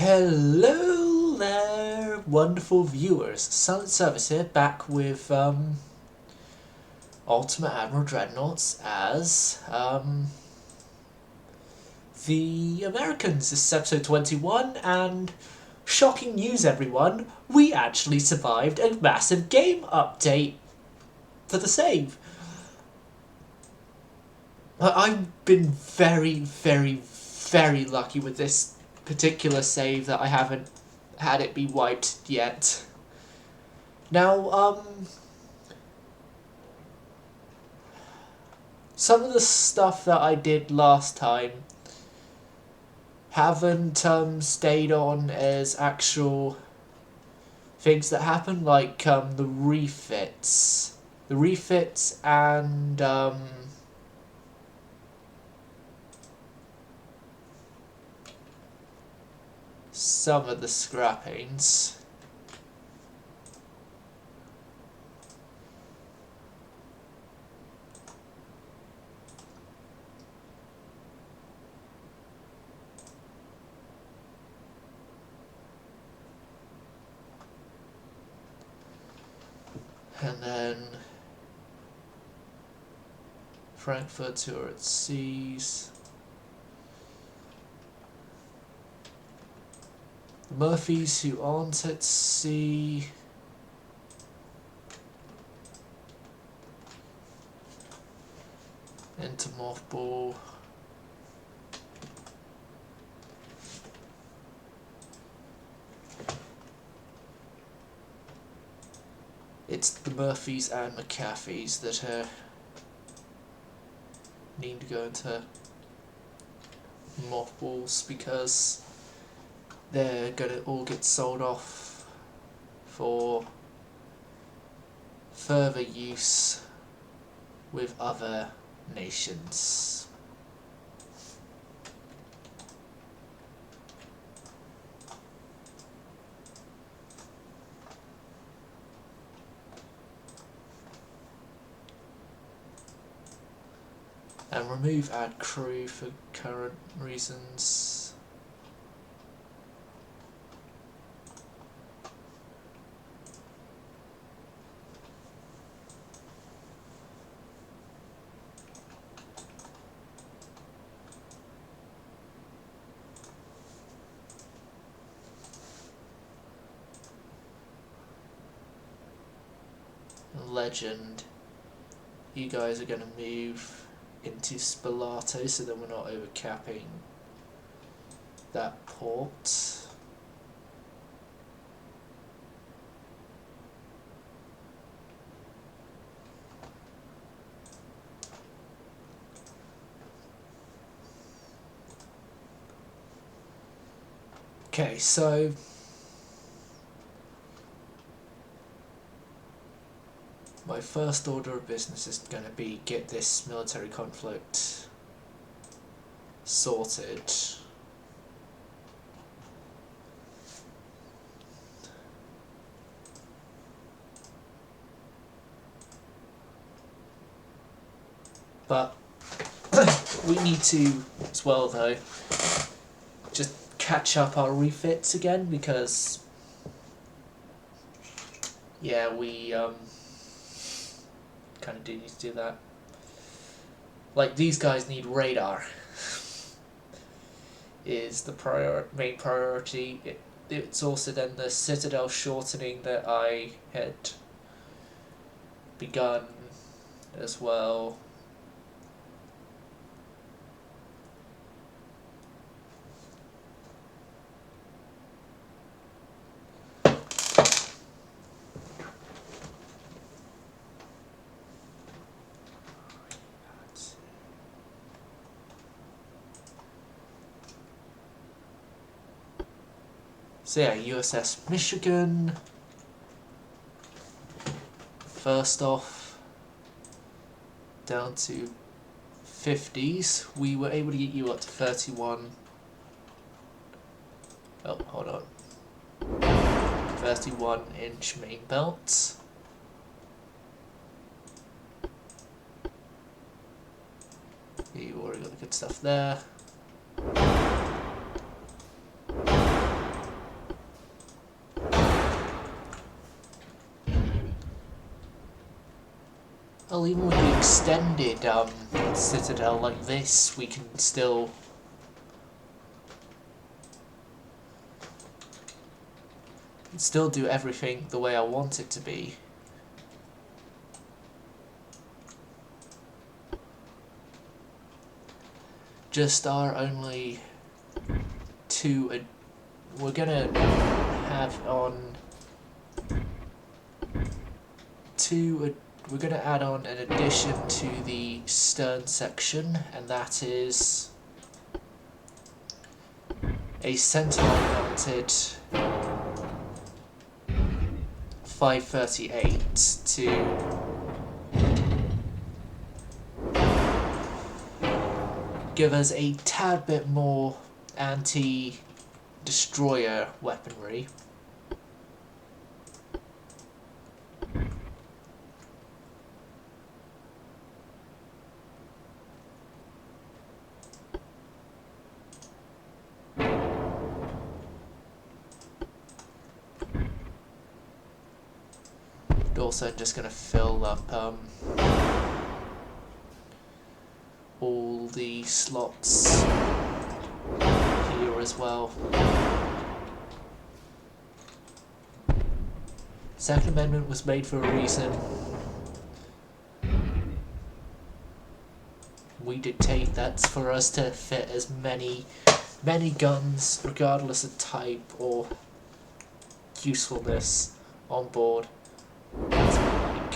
Hello there, wonderful viewers. Silent Service here, back with Ultimate Admiral Dreadnoughts as the Americans. This is episode 21, and shocking news, everyone. We actually survived a massive game update for the save. I've been very, very, very lucky with this particular save that I haven't had it be wiped yet. Now, some of the stuff that I did last time haven't stayed on as actual things that happen, like the refits. The refits and some of the scrappings. And then Frankfurt, who are at seas. Murphys, who aren't at sea. Into mothball. It's the Murphys and McAfees that need to go into mothballs because they're gonna all get sold off for further use with other nations. And remove add crew for current reasons. Legend, you guys are going to move into Spalato so that we're not overcapping that port. Okay, so my first order of business is going to be get this military conflict sorted. But we need to, as well though, just catch up our refits again because, yeah, we kind of do need to do that. Like, these guys need radar is the main priority. It's also then the citadel shortening that I had begun as well. So yeah, USS Michigan. First off, down to 50s. We were able to get you up to 31. Oh, hold on. 31-inch main belts. You already got the good stuff there. Well, even with the extended citadel like this, we can still do everything the way I want it to be. Just our only two. We're gonna have on two. We're gonna add on an addition to the stern section, and that is a centre-mounted 538 to give us a tad bit more anti-destroyer weaponry. Also, just going to fill up all the slots here as well. Second Amendment was made for a reason. We dictate that's for us to fit as many guns, regardless of type or usefulness, on board as we like.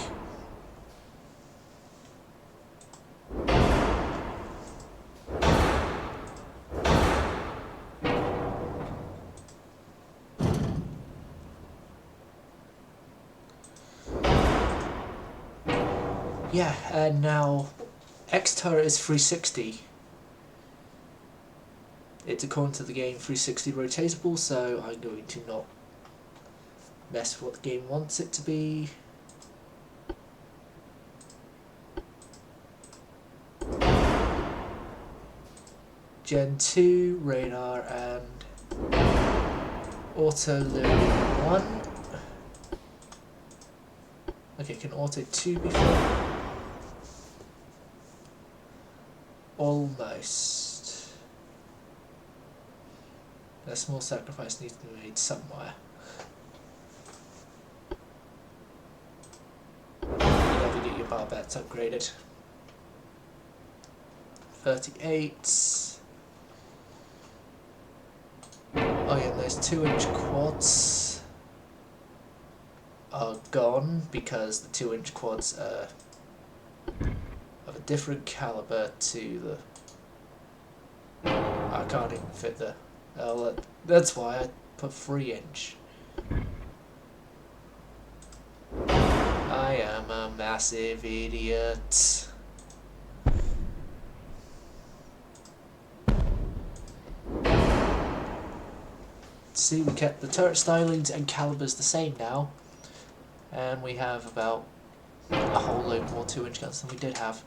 Yeah, and now X turret is 360. It's according to the game 360 rotatable, so I'm going to not mess with what the game wants it to be. Gen 2 radar and auto loading 1. Okay, can auto 2 be filled? Almost. A small sacrifice needs to be made somewhere. You never get your barbettes upgraded. 38. Oh yeah, those 2-inch quads are gone because the 2-inch quads are of a different caliber to the... I can't even fit the... Oh, that's why I put 3-inch. I am a massive idiot. See, we kept the turret stylings and calibers the same now, and we have about a whole load more 2-inch guns than we did have.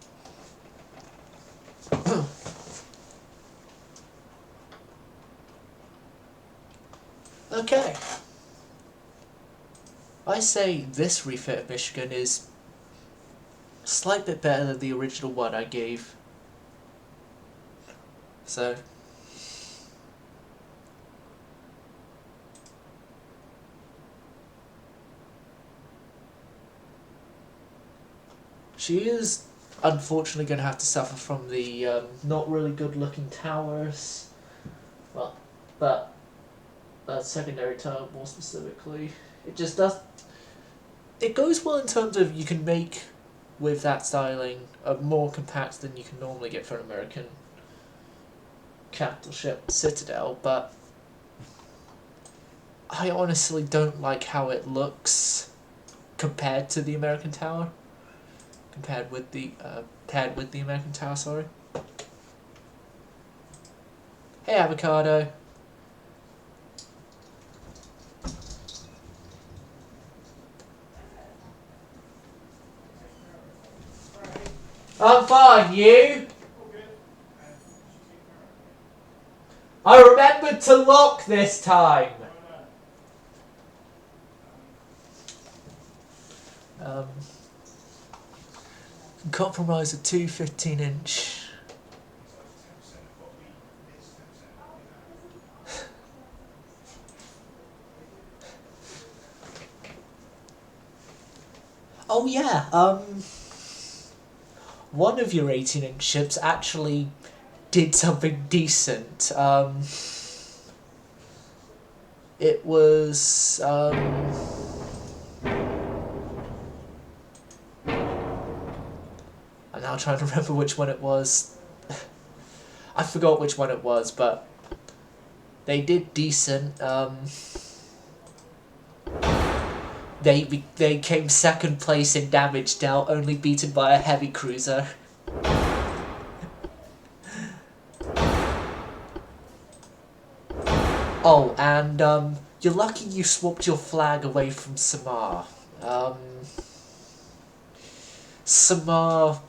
Okay. I say this refit of Michigan is a slight bit better than the original one I gave. So... she is unfortunately going to have to suffer from the not really good looking towers. Well, but secondary tower more specifically. It just does... it goes well in terms of you can make, with that styling, more compact than you can normally get for an American capital ship Citadel, but I honestly don't like how it looks compared to the American tower. Paired with the American tower, sorry. Hey, Avocado. I'm fine, you? I remembered to lock this time. Compromise of two 15-inch. Oh yeah, one of your 18-inch ships actually did something decent. It was, I'm now trying to remember which one it was. I forgot which one it was, but they did decent. They came second place in damage dealt, only beaten by a heavy cruiser. Oh, and you're lucky you swapped your flag away from Samar. Samar,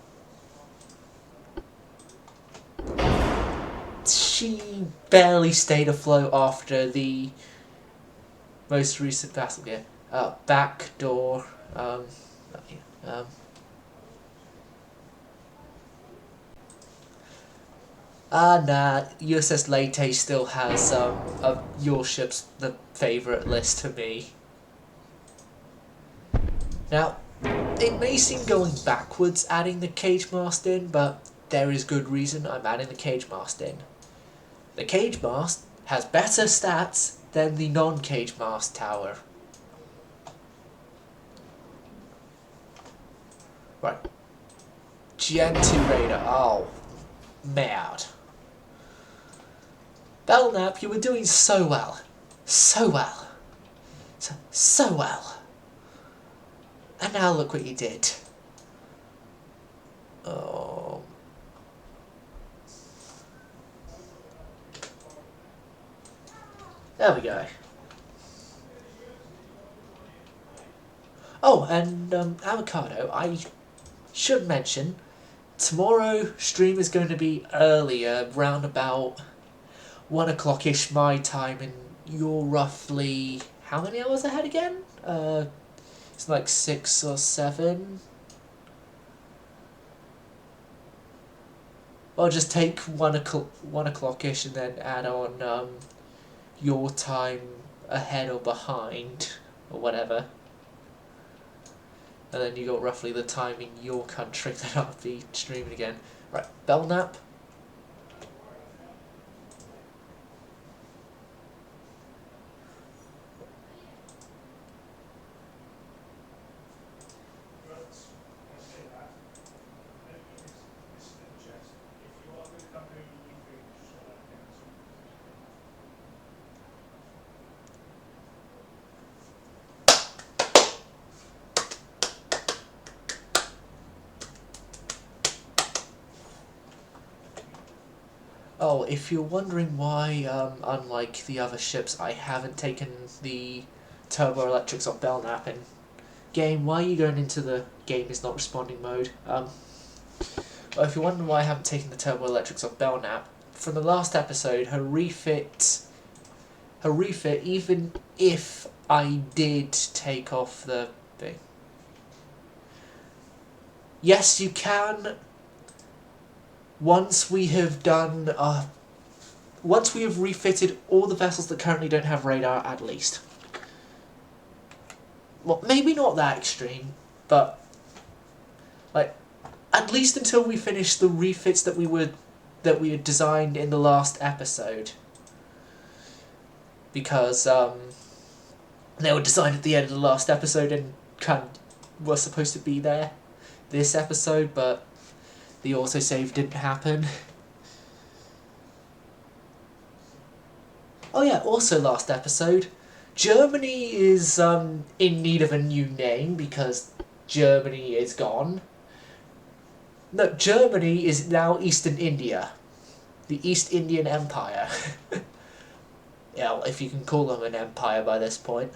she barely stayed afloat after the most recent battle. Yeah, backdoor. Nah, USS Leyte still has your ship's the favourite list for me. Now, it may seem going backwards adding the cage mast in, but there is good reason I'm adding the cage mast in. The cage mast has better stats than the non-cage mast tower. Right. Gen 2 radar. Oh, mad. Belknap, you were doing so well. So well. So well. And now look what you did. Oh. There we go. Oh, and Avocado, I should mention, tomorrow stream is going to be earlier, round about 1 o'clock-ish my time, and you're roughly, how many hours ahead again? It's like 6 or 7. Well, just take 1 o'clock-ish and then add on your time ahead or behind, or whatever. And then you got roughly the time in your country that I'll be streaming again. Right, Belknap. Oh, if you're wondering why, unlike the other ships, I haven't taken the turbo electrics off Belknap in game, why are you going into the game is not responding mode? Well, if you're wondering why I haven't taken the turbo electrics off Belknap, from the last episode, her refit, even if I did take off the thing. Yes, you can. Once we have done, once we have refitted all the vessels that currently don't have radar, at least. Well, maybe not that extreme, but like at least until we finish the refits that we had designed in the last episode, because they were designed at the end of the last episode and kind of were supposed to be there this episode, but the autosave didn't happen. Oh yeah, also last episode, Germany is in need of a new name because Germany is gone. No, Germany is now Eastern India. The East Indian Empire. Yeah, if you can call them an empire by this point.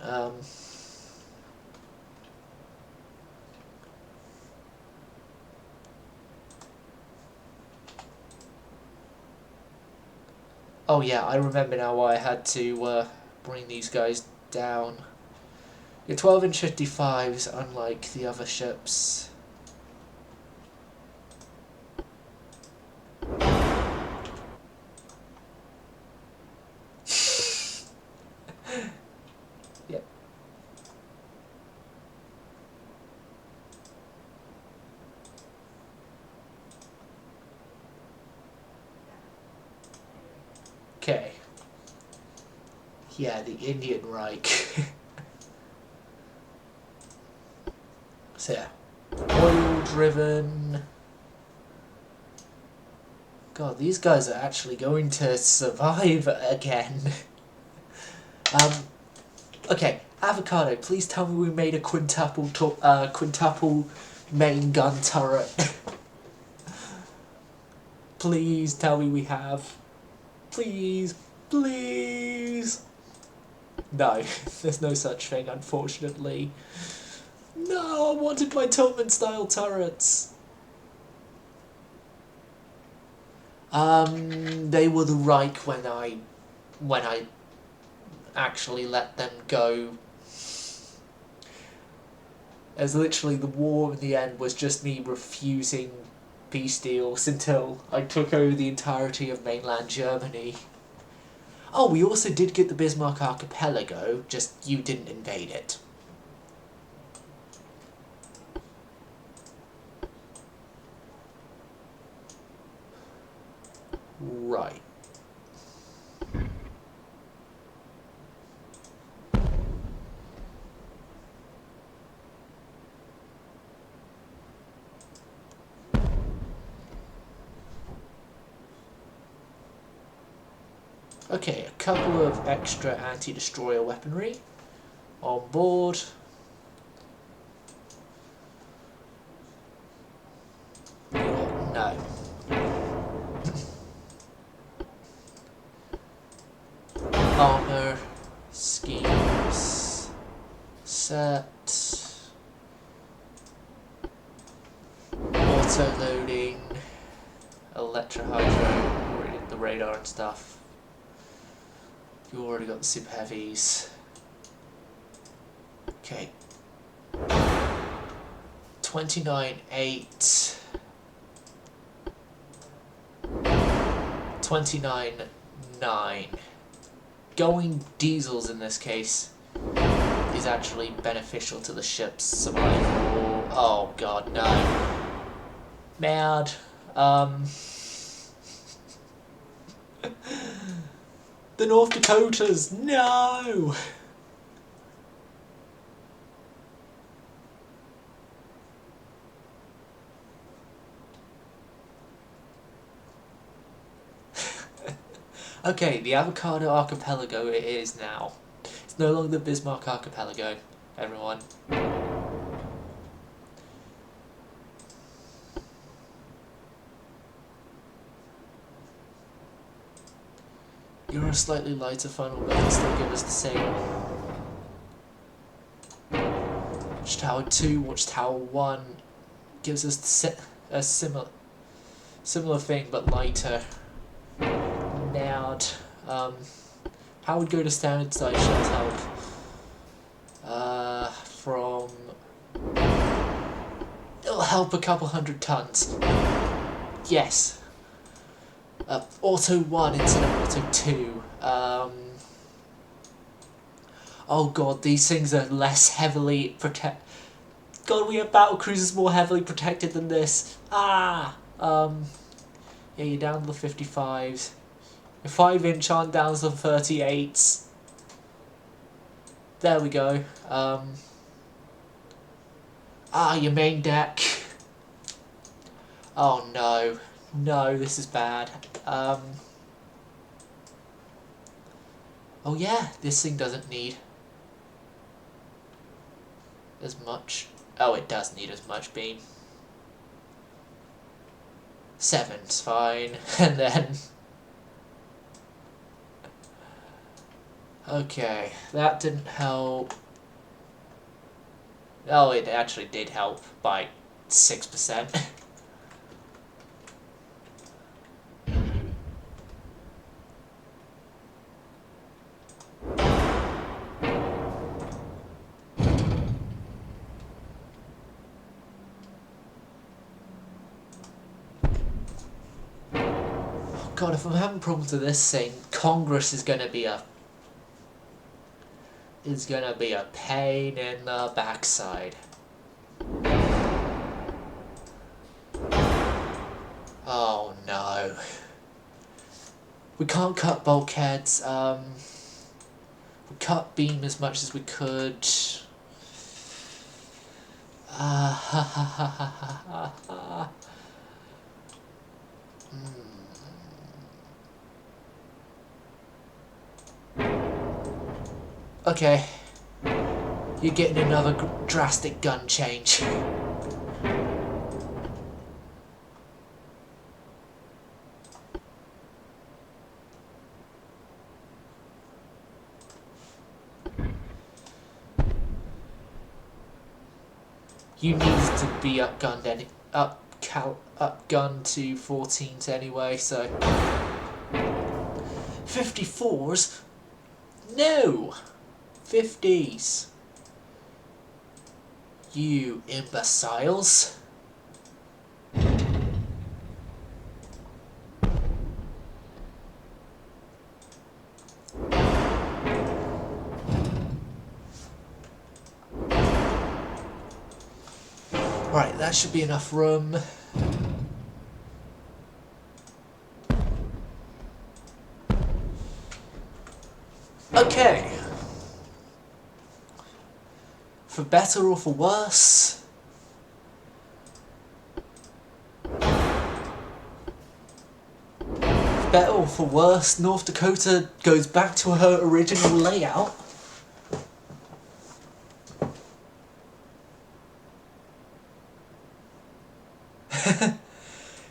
Oh yeah, I remember now why I had to bring these guys down. Your 12-inch 55s, unlike the other ships. Yeah, the Indian Reich. So yeah, oil driven. God, these guys are actually going to survive again. Okay, avocado. Please tell me we made a quintuple main gun turret. Please tell me we have. Please, please. No, there's no such thing, unfortunately. No, I wanted my Tillman style turrets. They were the Reich when I actually let them go. As literally the war in the end was just me refusing peace deals until I took over the entirety of mainland Germany. Oh, we also did get the Bismarck Archipelago, just you didn't invade it. Right. Okay, a couple of extra anti-destroyer weaponry on board. No. Armor, schemes, set, auto-loading, electro-hydro, the radar and stuff. You already got the super heavies. Okay. 29.8. 29.9. Going diesels in this case is actually beneficial to the ship's survival. Oh god, no. Mad. The North Dakotas, no! Okay, the Avocado Archipelago it is now. It's no longer the Bismarck Archipelago, everyone. You're a slightly lighter funnel, but can still give us the same. Watchtower 2, Watchtower 1 gives us a similar thing, but lighter. Nailed. How would go to standard size shells help? From... It'll help a couple 100 tons. Yes. Auto 1 instead of Auto 2. Oh god, these things are less heavily protected. God, we have battle cruisers more heavily protected than this. Ah! Yeah, you're down to the 55s. Your 5-inch on down to the 38s. There we go. Your main deck. Oh no. No, this is bad. Oh yeah, this thing doesn't need as much. Oh, it does need as much beam. 7's fine. And then... Okay, that didn't help. Oh, it actually did help by 6%. God, if I'm having problems with this thing, Congress is gonna be a pain in the backside. Oh no. We can't cut bulkheads. We cut beam as much as we could. Okay. You're getting another drastic gun change. You need to be upgunned upgun to 14s anyway, so 54s? No! 50s. You imbeciles. Right, that should be enough room. Okay. For better or for worse, for better or for worse, North Dakota goes back to her original layout.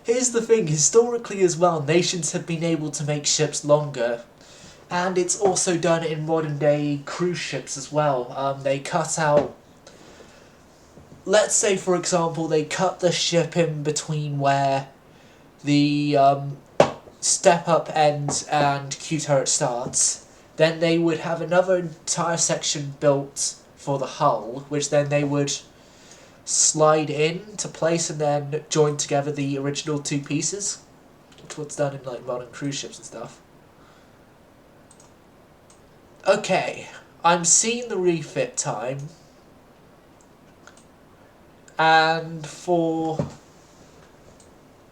Here's the thing, historically as well, nations have been able to make ships longer. And it's also done in modern day cruise ships as well. They cut out... Let's say, for example, they cut the ship in between where the step-up ends and Q-turret starts. Then they would have another entire section built for the hull, which then they would slide in to place and then join together the original two pieces. Which what's done in like modern cruise ships and stuff. Okay, I'm seeing the refit time. And for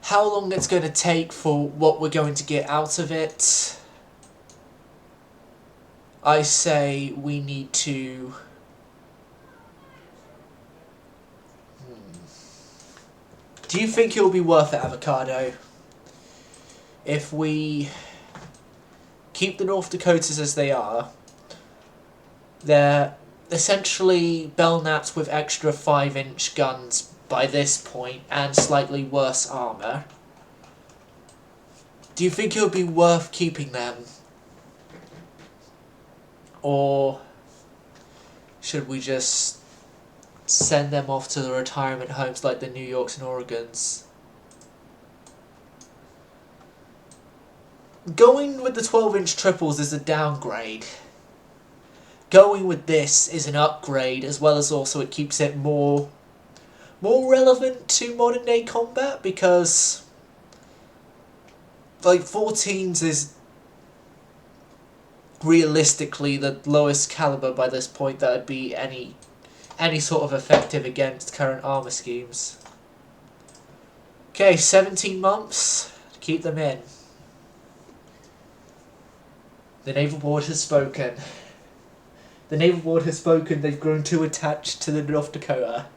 how long it's going to take for what we're going to get out of it, I say we need to... Do you think it'll be worth it, Avocado, if we keep the North Dakotas as they are? They're essentially Belknaps with extra 5-inch guns by this point and slightly worse armour. Do you think it would be worth keeping them? Or should we just send them off to the retirement homes like the New Yorks and Oregons? Going with the 12-inch triples is a downgrade. Going with this is an upgrade, as well as also it keeps it more relevant to modern day combat, because like 14s is realistically the lowest caliber by this point that would be any sort of effective against current armor schemes. Okay, 17 months to keep them in. The Naval Board has spoken. The Naval Board has spoken, they've grown too attached to the North Dakota.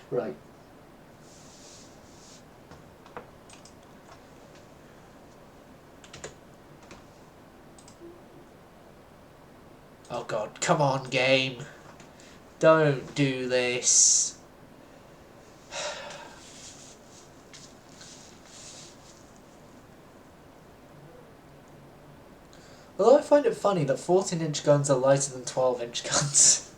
Right. Oh god, come on game. Don't do this. Although I find it funny that 14-inch guns are lighter than 12-inch guns.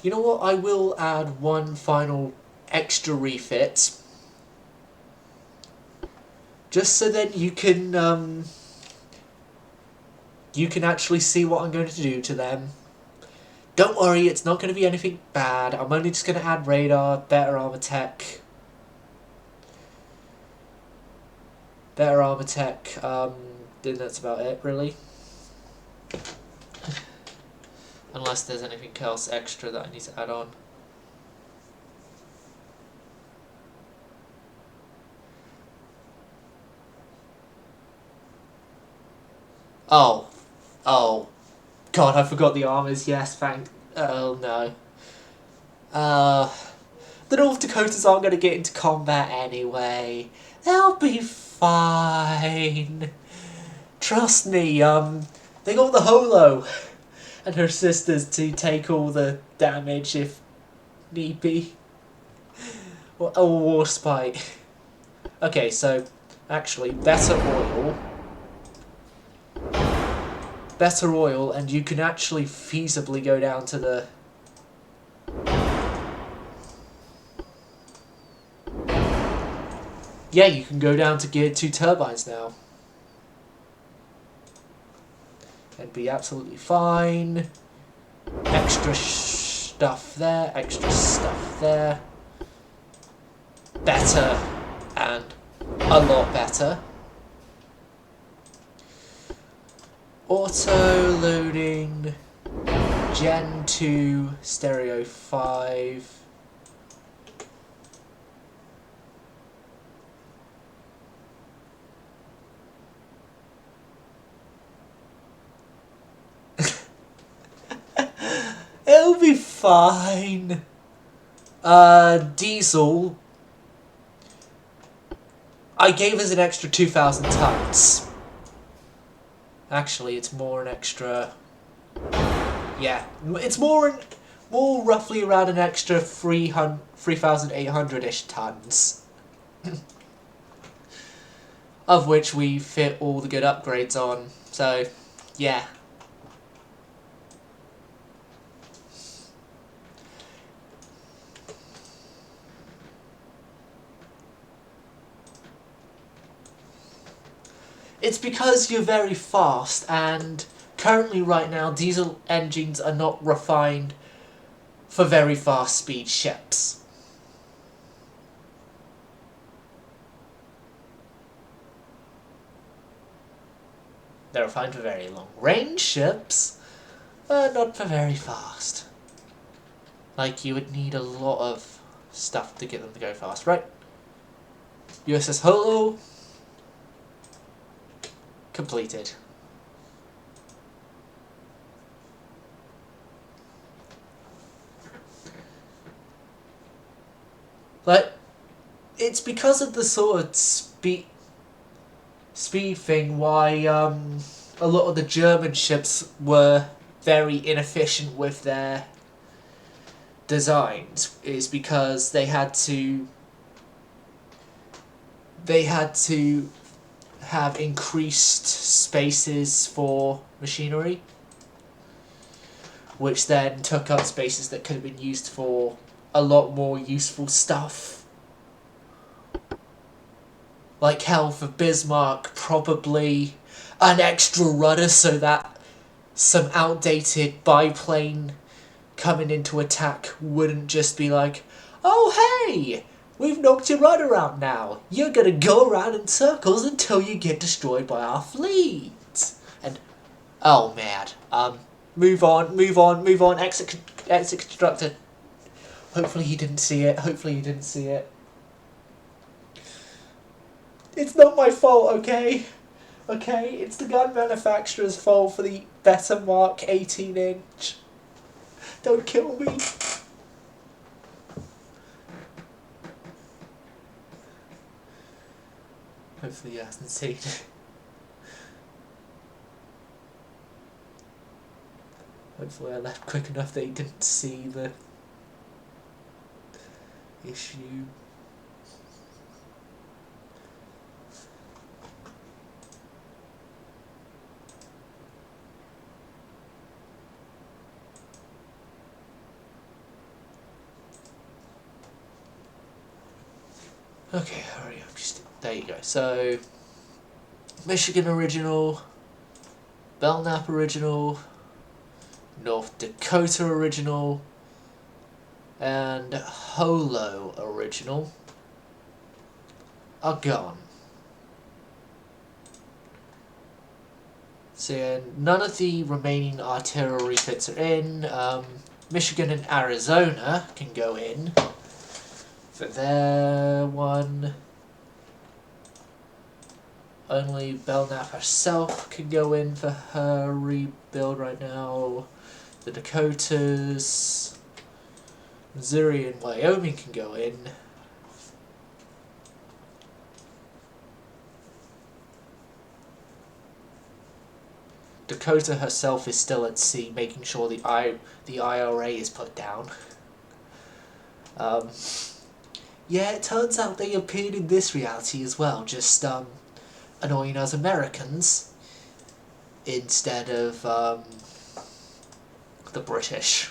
You know what? I will add one final extra refit. Just so that you can actually see what I'm going to do to them. Don't worry, it's not going to be anything bad. I'm only just going to add radar, better armor tech. Then that's about it, really. Unless there's anything else extra that I need to add on. Oh. Oh. God, I forgot the armors. Yes, oh no. The North Dakotas aren't going to get into combat anyway. They'll be fine. Trust me, they got the Holo and her sisters to take all the damage if need be. Or a war spite. Okay, so, actually, better oil, and you can actually feasibly go down to the... Yeah, you can go down to Gear 2 turbines now. And be absolutely fine. Extra stuff there, extra stuff there. Better, and a lot better. Auto loading, Gen 2, Stereo 5. It'll be fine. Diesel. I gave us an extra 2,000 tons. Actually, it's more an extra... Yeah, it's more roughly around an extra 3,800-ish tons. Of which we fit all the good upgrades on. So, yeah. It's because you're very fast, and currently right now diesel engines are not refined for very fast speed ships. They're refined for very long range ships, but not for very fast. Like, you would need a lot of stuff to get them to go fast, right? USS Holo. Completed. But it's because of the sort of speed thing why a lot of the German ships were very inefficient with their designs, is because they had to have increased spaces for machinery, which then took up spaces that could have been used for a lot more useful stuff. Like hell, for Bismarck, probably an extra rudder so that some outdated biplane coming into attack wouldn't just be like, oh hey, we've knocked your rudder out now. You're gonna go around in circles until you get destroyed by our fleet. And, oh man, move on, exit constructor. Hopefully he didn't see it, It's not my fault, okay? Okay, it's the gun manufacturer's fault for the better Mark 18-inch. Don't kill me. Hopefully he hasn't seen it. Hopefully I left quick enough that he didn't see the issue. Okay, hurry up. There you go. So, Michigan original, Belknap original, North Dakota original, and Holo original are gone. So yeah, none of the remaining artillery bits are in. Michigan and Arizona can go in for their one. Only Belknap herself can go in for her rebuild right now. The Dakotas, Missouri and Wyoming can go in. Dakota herself is still at sea, making sure the IRA is put down. Yeah, it turns out they appeared in this reality as well, just annoying us Americans instead of the British.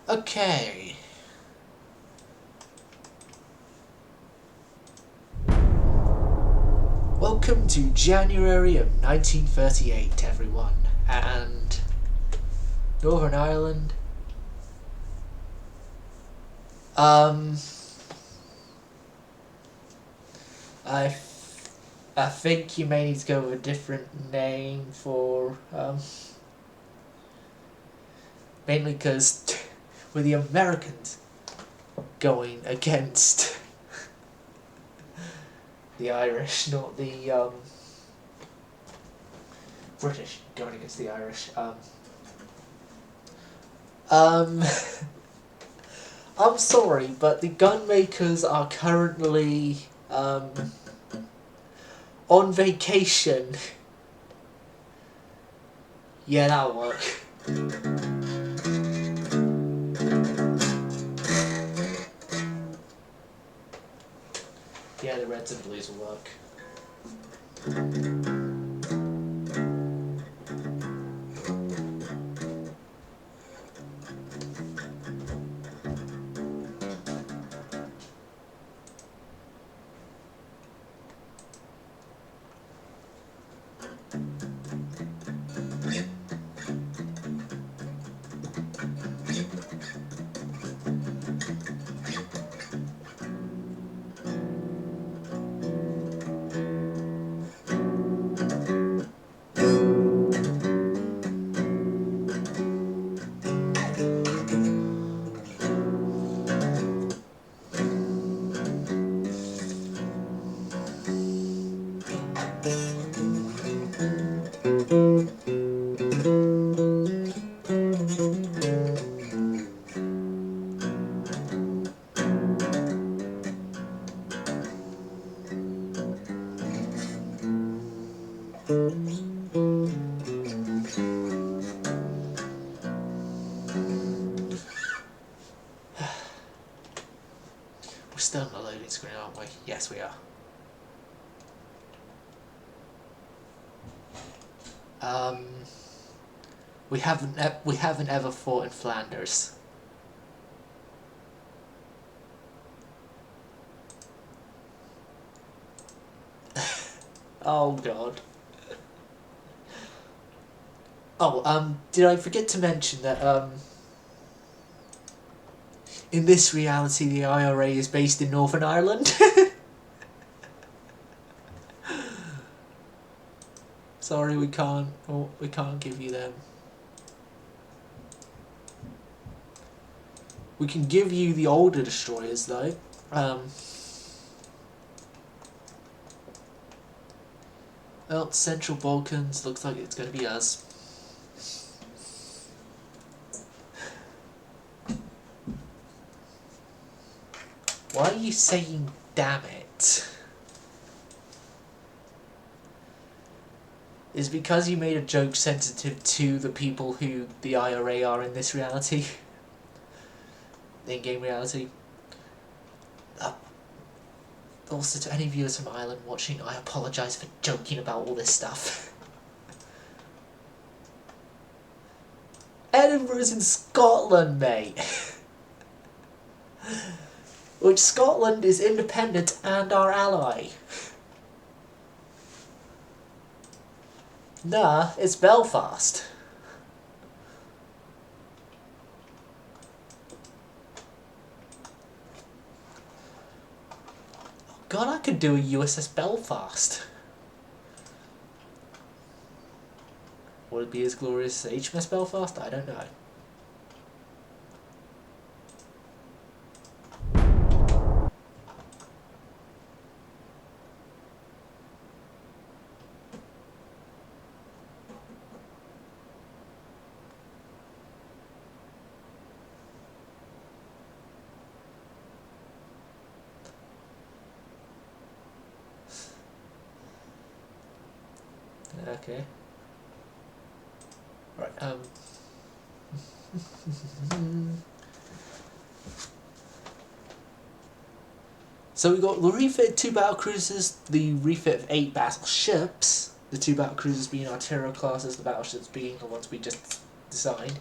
Okay. Welcome to January of 1938, everyone, and Northern Ireland. I think you may need to go with a different name for, mainly because with the Americans going against the Irish, not the British going against the Irish. I'm sorry, but the gun makers are currently on vacation. Yeah, that'll work. Yeah, the reds and blues will work. We're still on the loading screen, aren't we? Yes, we are. We haven't ever fought in Flanders. Oh God. Oh, did I forget to mention that in this reality the IRA is based in Northern Ireland? Sorry, we can't give you them. We can give you the older destroyers though. Well, Central Balkans looks like it's going to be us. Why are you saying damn it? Is it because you made a joke sensitive to the people who the IRA are in this reality? In-game reality? Also, to any viewers from Ireland watching, I apologise for joking about all this stuff. Edinburgh's in Scotland, mate! Which Scotland is independent and our ally. Nah, it's Belfast. God, I could do a USS Belfast. Would it be as glorious as HMS Belfast? I don't know. Okay. Right, so we got the refit 2 battle cruisers, the refit of 8 battleships, the 2 battle cruisers being artillery classes, the battleships being the ones we just designed,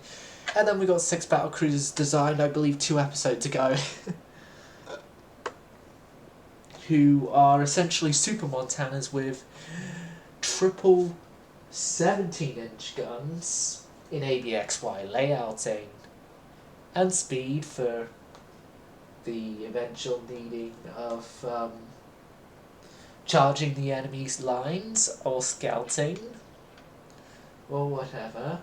and then we got 6 battle cruisers designed, I believe 2 episodes ago, who are essentially Super Montanas with triple 17-inch guns in ABXY layouting and speed for the eventual needing of charging the enemy's lines or scouting or whatever.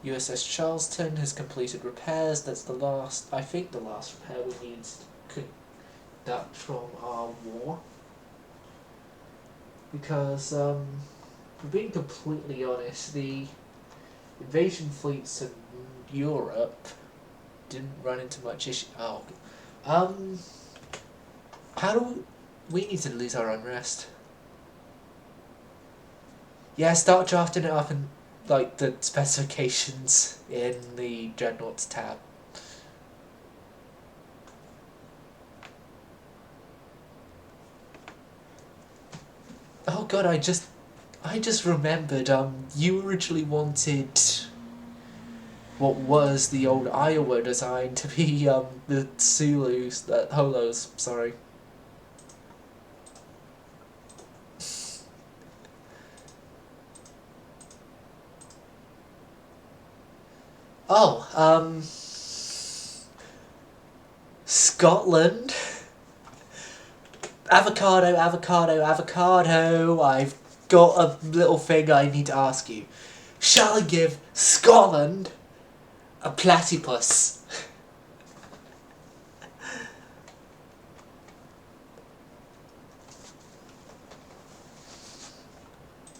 USS Charleston has completed repairs. That's the last, I think the last repair we need to conduct from our war. Because, for being completely honest, the invasion fleets in Europe didn't run into much issue. Oh, how do we need to lose our unrest? Yeah, start drafting it up in like the specifications in the dreadnoughts tab. Oh god, I just remembered, you originally wanted what was the old Iowa design to be, the Zulus, Holos, sorry. Oh, Scotland. Avocado, avocado, avocado. I've got a little thing I need to ask you. Shall I give Scotland a platypus?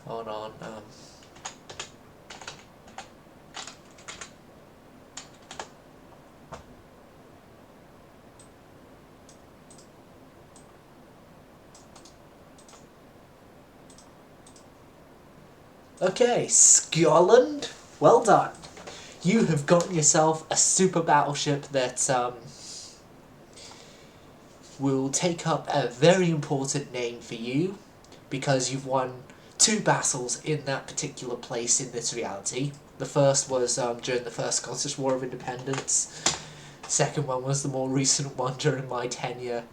Hold on, Okay, Scotland, well done. You have gotten yourself a super battleship that will take up a very important name for you because you've won 2 battles in that particular place in this reality. The first was during the First Scottish War of Independence. Second one was the more recent one during my tenure.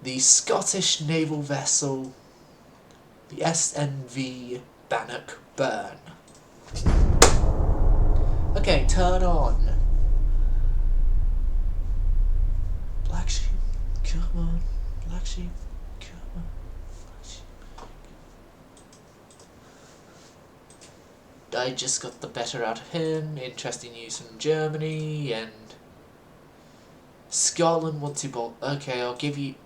The Scottish naval vessel, the SNV Bannockburn. Okay, turn on. Black sheep, come on. Black sheep, come on. Black sheep. I just got the better out of him. Interesting news from Germany and Scotland want to bolt. Okay, I'll give you.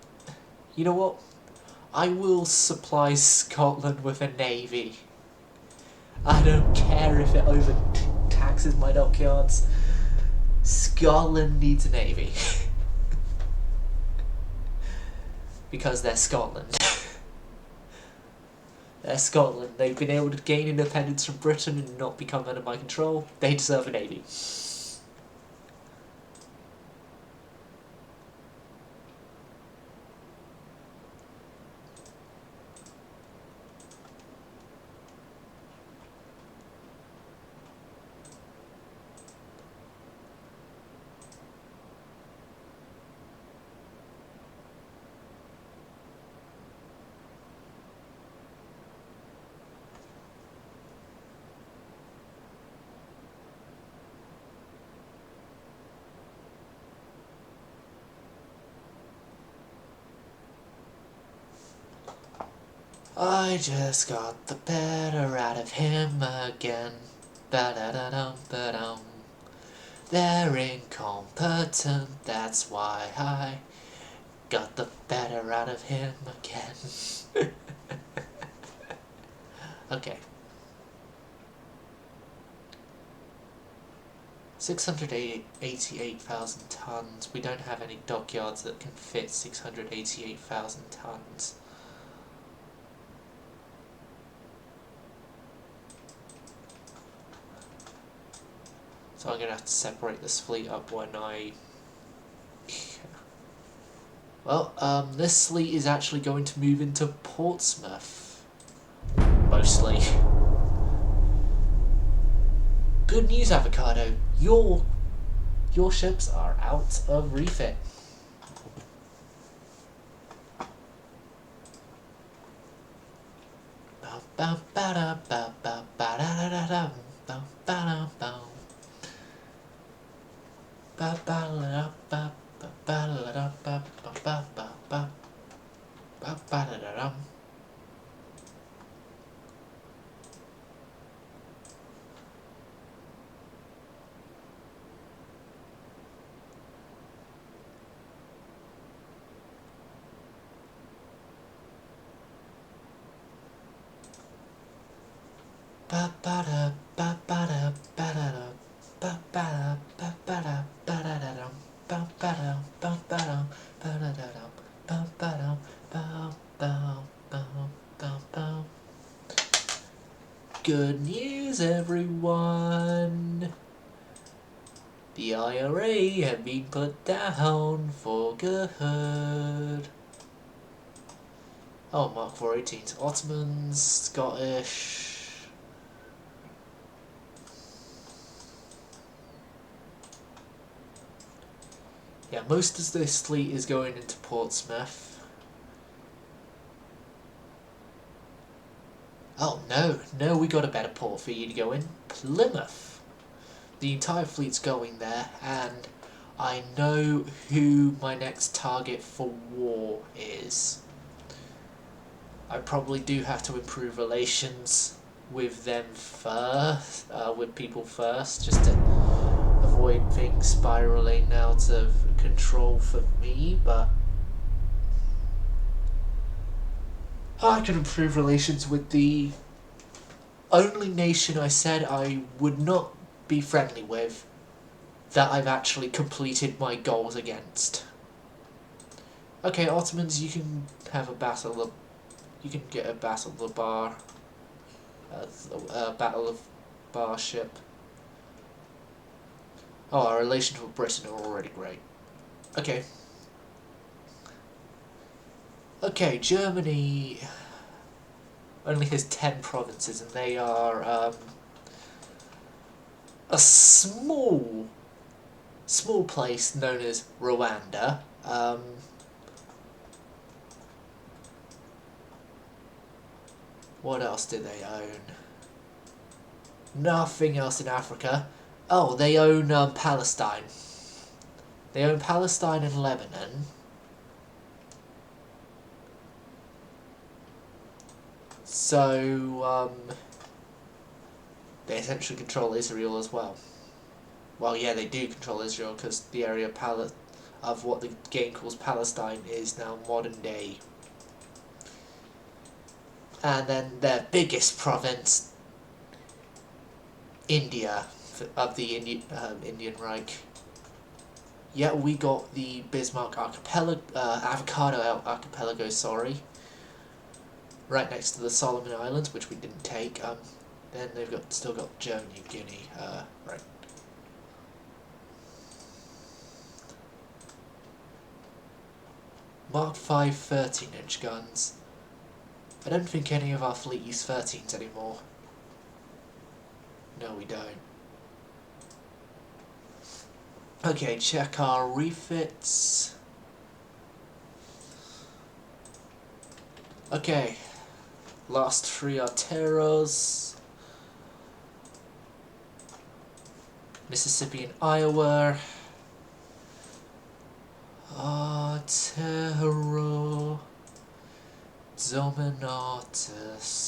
You know what? I will supply Scotland with a navy. I don't care if it overtaxes my dockyards. Scotland needs a navy. Because they're Scotland. They're Scotland. They've been able to gain independence from Britain and not become under my control. They deserve a navy. I just got the better out of him again. Ba-da-da-dum, ba-dum. They're incompetent, that's why I got the better out of him again. Okay. 688,000 tons. We don't have any dockyards that can fit 688,000 tons. So I'm going to have to separate this fleet up when I... Well, this fleet is actually going to move into Portsmouth. Mostly. Good news, Avocado. Your ships are out of refit. Good news, everyone! The IRA have been put down for good. Oh, Mark 418's Ottomans, Scottish. Yeah, most of this fleet is going into Portsmouth. Oh no, we got a better port for you to go in. Plymouth. The entire fleet's going there, and I know who my next target for war is. I probably do have to improve relations with them first, with people first, just to avoid things spiraling out of control for me, but I can improve relations with the only nation I said I would not be friendly with that I've actually completed my goals against. Okay, Ottomans, you can have a battle of... You can get a battle of bar... battle of bar ship. Oh, our relations with Britain are already great. Okay. Okay, Germany only has 10 provinces, and they are a small place known as Rwanda. What else do they own? Nothing else in Africa. Oh, they own Palestine. They own Palestine and Lebanon. So, they essentially control Israel as well. Well, yeah, they do control Israel because the area of what the game calls Palestine is now modern day. And then their biggest province, India, of the Indian Reich. Yeah, we got the Bismarck archipelago, Avocado archipelago, sorry. Right next to the Solomon Islands, which we didn't take. Then they've still got Germany, Guinea, right. Mark 5 13-inch guns. I don't think any of our fleet use 13s anymore. No, we don't. Okay, check our refits. Okay, last 3 are Terrors. Mississippi and Iowa. Terror. Dominatus.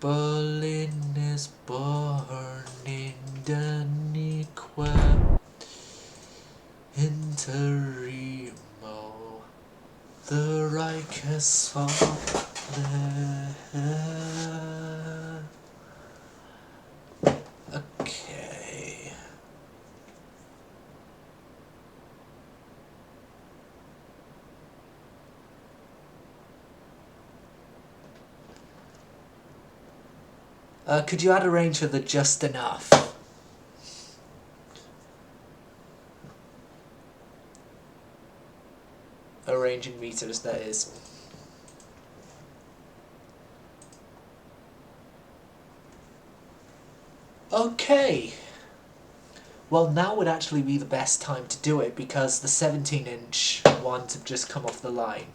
Berlin is burning, danique interimo. The Reich has fallen. Okay. Could you add a range for the just enough? A range in meters, that is. Okay. Well, now would actually be the best time to do it because the 17-inch ones have just come off the line.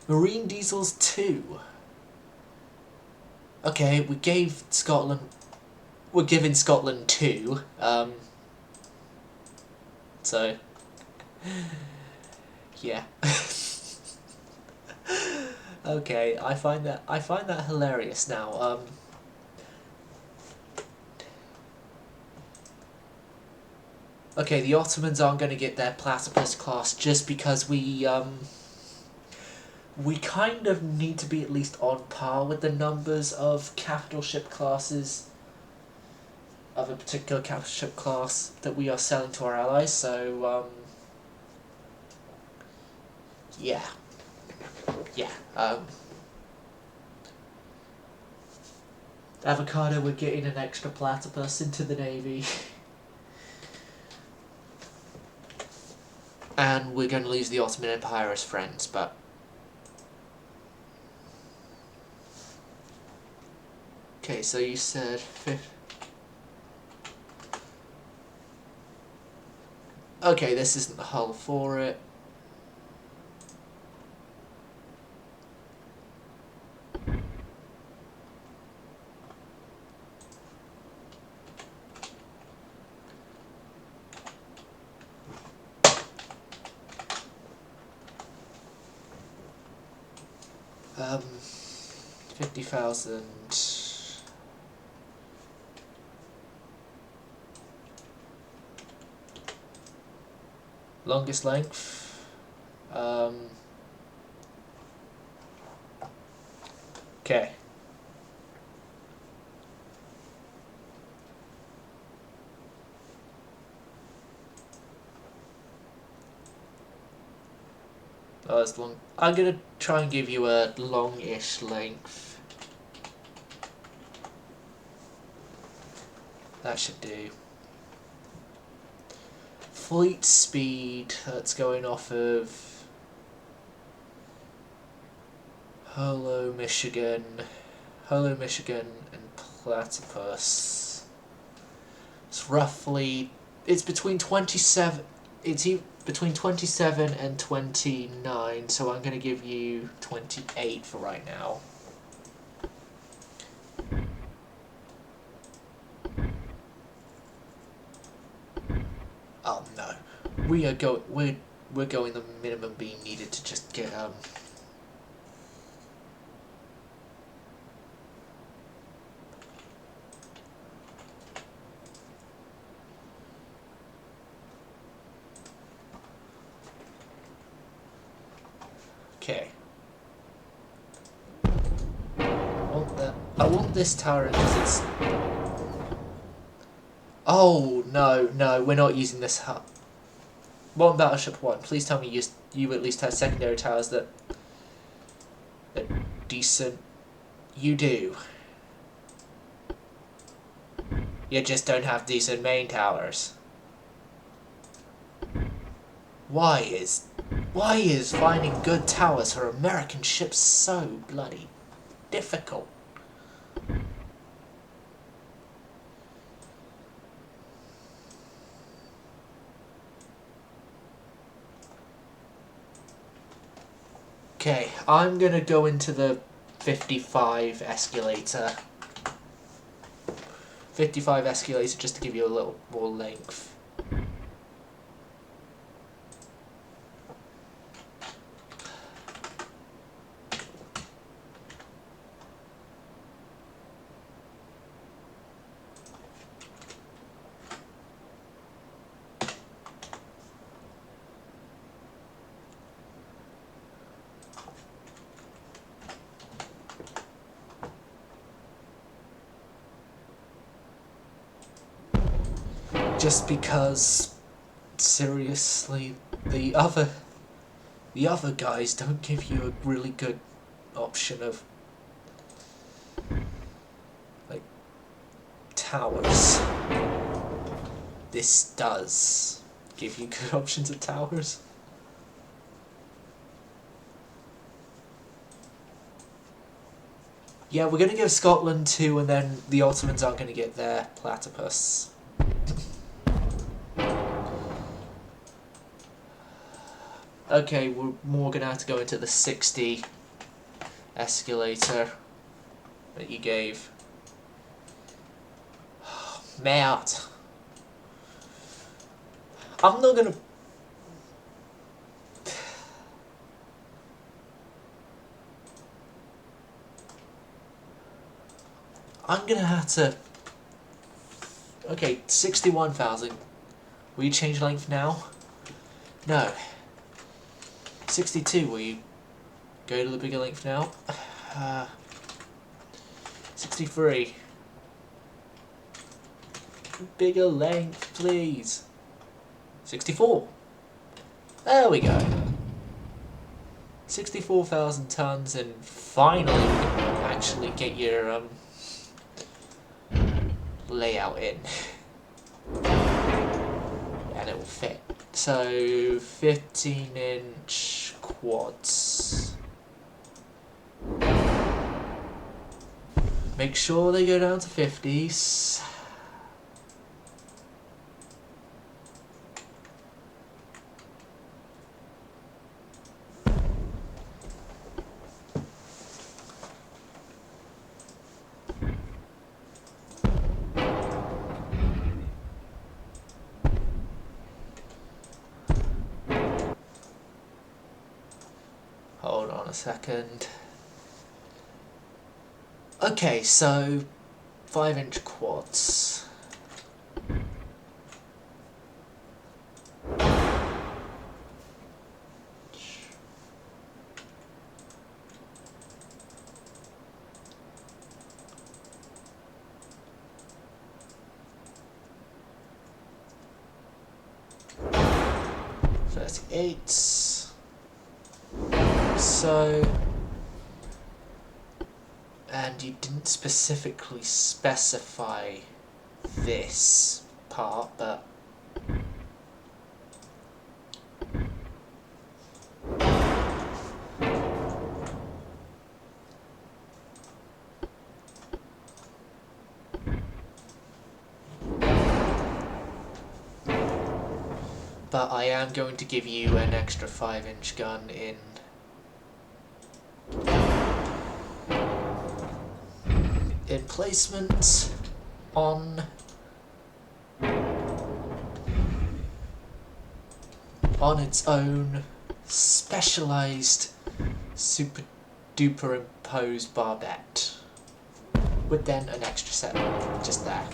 Marine diesels 2. Okay, we gave Scotland... We're giving Scotland 2. So... Yeah. Okay, I find that hilarious now. Okay, the Ottomans aren't going to get their platypus class just because we kind of need to be at least on par with the numbers of capital ship classes of a particular capital ship class that we are selling to our allies, so, yeah. Yeah, Avocado, we're getting an extra platypus into the Navy. And we're going to lose the Ottoman Empire as friends, but... Okay, so you said... Okay, this isn't the hull for it. Um, 50,000... Longest length. Okay. Oh, that's long. I'm gonna try and give you a long-ish length. That should do. Fleet speed, that's going off of Holo, Michigan, and Platypus. It's roughly, it's between 27, between 27 and 29, so I'm going to give you 28 for right now. Oh no, we're going the minimum being needed to just get Okay. I want this tower because it's... Oh, no, we're not using this hub. One Battleship 1, please tell me you at least have secondary towers that are decent. You do. You just don't have decent main towers. Why is finding good towers for American ships so bloody difficult? Okay, I'm gonna go into the 55 escalator. 55 escalator just to give you a little more length. Just because, seriously, the other guys don't give you a really good option of like towers. This does give you good options of towers. Yeah, we're gonna give Scotland 2, and then the Ottomans aren't gonna get their platypus. Okay, we're more gonna have to go into the 60 escalator that you gave. Mount. I'm not gonna. I'm gonna have to. Okay, 61,000. Will you change length now? No. 62, will you go to the bigger length now? 63. Bigger length, please. 64. There we go. 64,000 tons, and finally we can actually get your layout in. And it will fit. So 15-inch quads. Make sure they go down to 50s. Hold on a second. Okay, so 5-inch quads. Eights. So, and you didn't specifically specify this part, but I am going to give you an extra 5-inch gun in placement on its own specialized super duper imposed barbette, with then an extra set just there.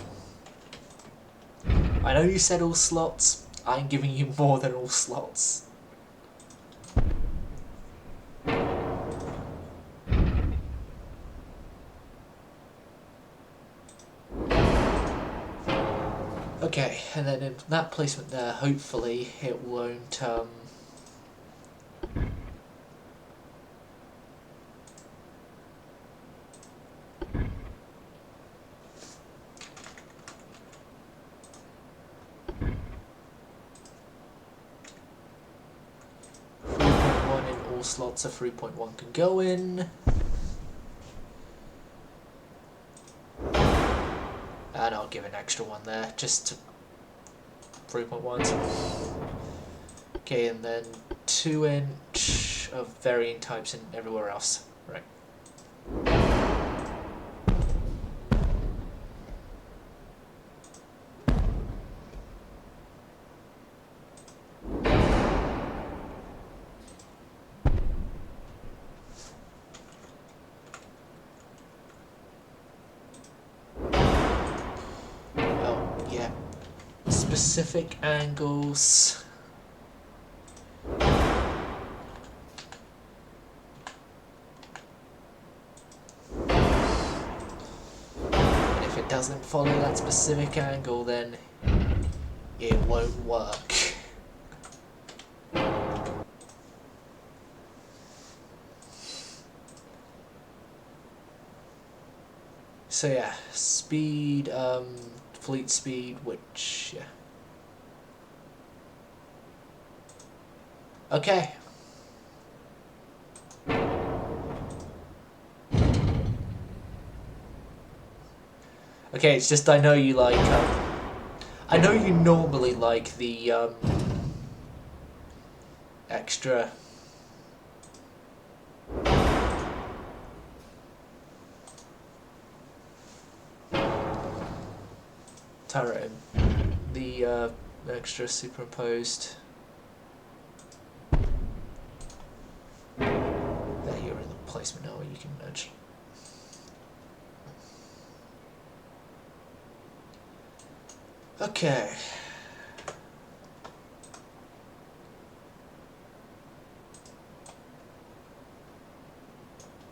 I know you said all slots. I'm giving you more than all slots. Okay, and then in that placement there, hopefully it won't more slots a 3.1 can go in. And I'll give an extra one there, just to 3.1s. Okay, and then 2-inch of varying types and everywhere else. Right. Specific angles. And if it doesn't follow that specific angle, then it won't work. So yeah, speed, fleet speed, which, yeah. Okay. Okay, it's just I know you like, I know you normally like the, extra turret, the, extra superimposed. There, you're in the placement now where you can nudge. Okay.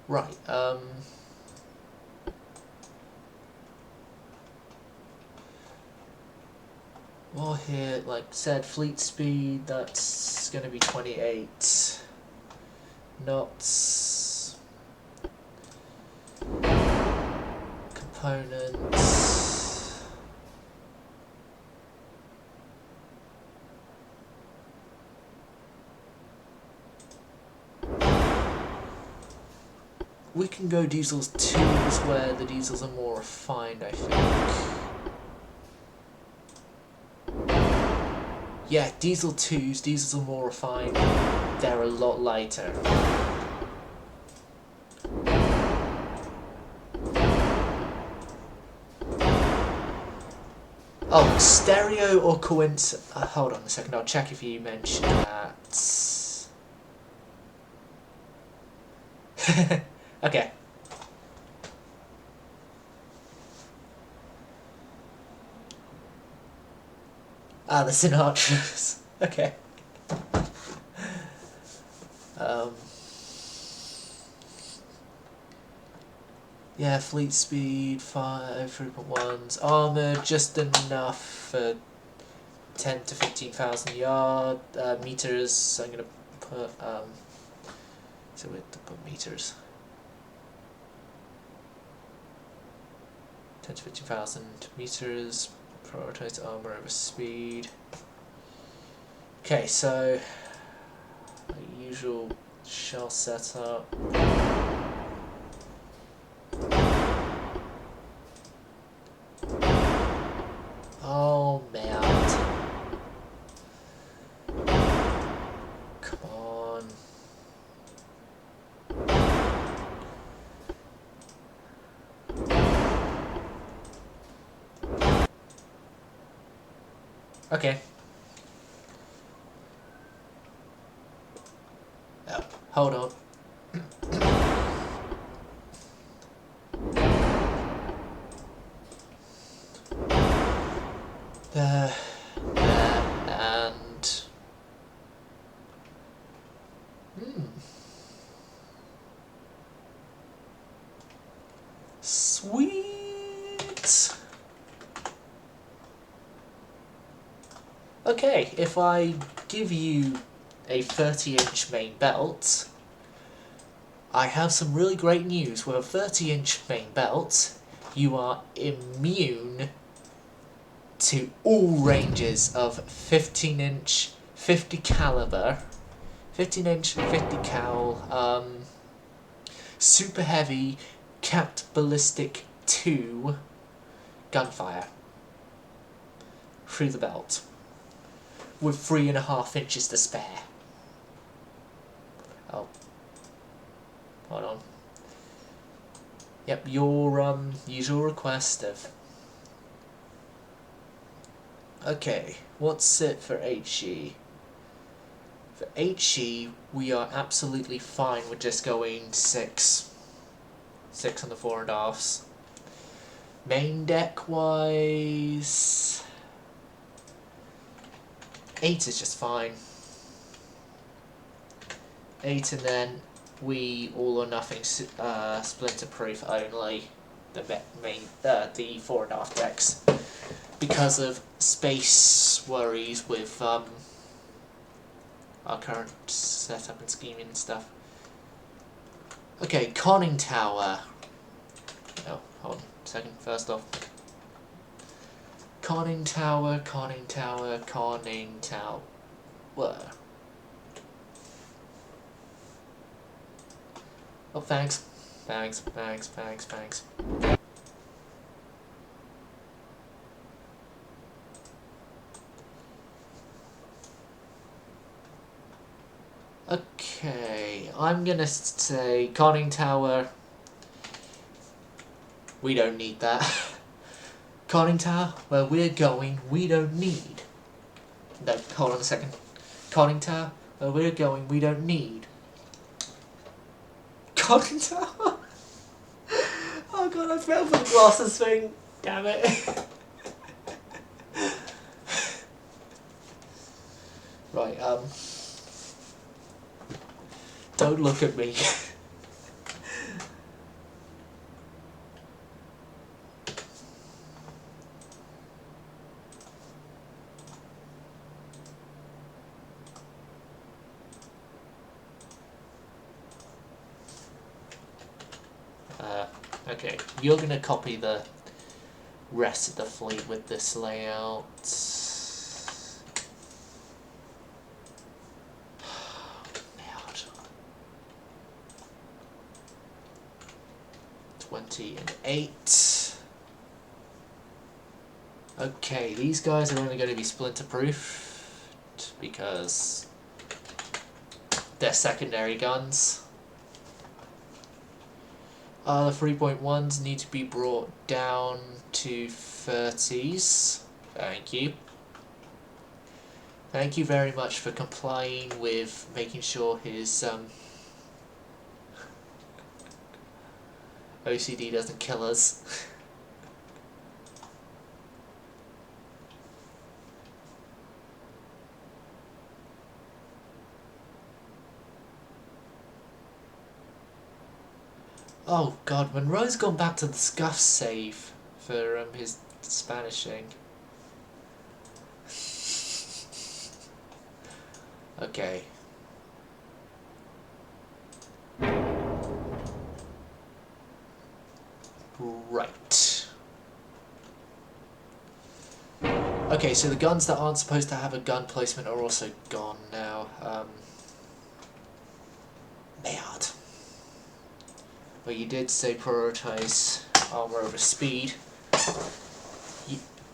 Right, well here, like said, fleet speed, that's gonna be 28 knots. Components. We can go diesels 2s where the diesels are more refined, I think. Yeah, diesel 2s, diesels are more refined. They're a lot lighter. Oh, stereo or coincidence? Hold on a second, I'll check if you mentioned that. Okay. Ah, the Sinatras. Okay. Yeah, fleet speed, 3.1s. Armour, just enough for 10 to 15,000 yard meters. I'm gonna put so we have to put meters. 10 to 15,000 meters. Prioritize armour over speed. Okay, so usual shell setup. Oh man. Come on. Okay. Oh, hold on. And sweet. Okay, if I give you a 30-inch main belt, I have some really great news. With a 30-inch main belt, you are immune to all ranges of 15-inch, 50 caliber, 15-inch, 50 cal, super heavy, capped ballistic 2 gunfire through the belt with 3.5 inches to spare. Oh, hold on. Yep, your usual request of. Okay, what's it for HE? For HE, we are absolutely fine with just going 6 on the 4.5s. Main deck wise, 8 is just fine. 8, and then we all or nothing splinter proof only the main the 4.5 decks because of space worries with our current setup and scheming and stuff. Okay, conning tower. Oh, hold on a second. First off, conning tower. Oh, thanks. Okay, I'm gonna say conning tower. We don't need that. Conning tower, where we're going, we don't need. No, hold on a second. Conning tower, where we're going, we don't need. Conning tower? Oh god, I fell for the glasses thing. Damn it. Right, don't look at me. Okay, you're gonna copy the rest of the fleet with this layout. 20 and 8. Okay, these guys are only going to be splinter proof because they're secondary guns. The 3.1s need to be brought down to 30s. Thank you. Thank you very much for complying with making sure his OCD doesn't kill us. Oh god, Monroe's gone back to the scuff save for his Spanishing. Okay. Right. Okay, so the guns that aren't supposed to have a gun placement are also gone now. Mad. But you did say prioritize armor over speed.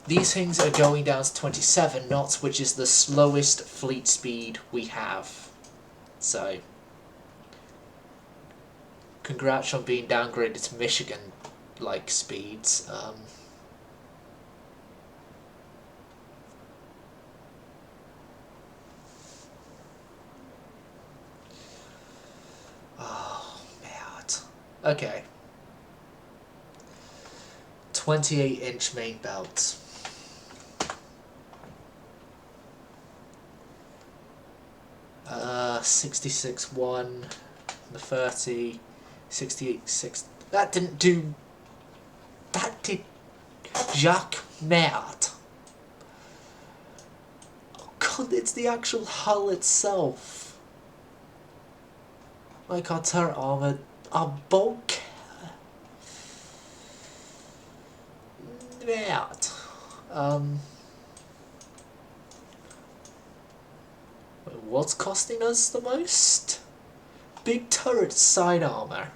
These things are going down to 27 knots, which is the slowest fleet speed we have. So, congrats on being downgraded to Michigan-like speeds. Oh, mad. Okay. 28-inch main belt. Uh, 66-1, the 30, 68-6. That didn't do. That did Jacques mad. Oh god, it's the actual hull itself. Like our turret armor, our bulk. Mad. what's costing us the most? Big turret side armor.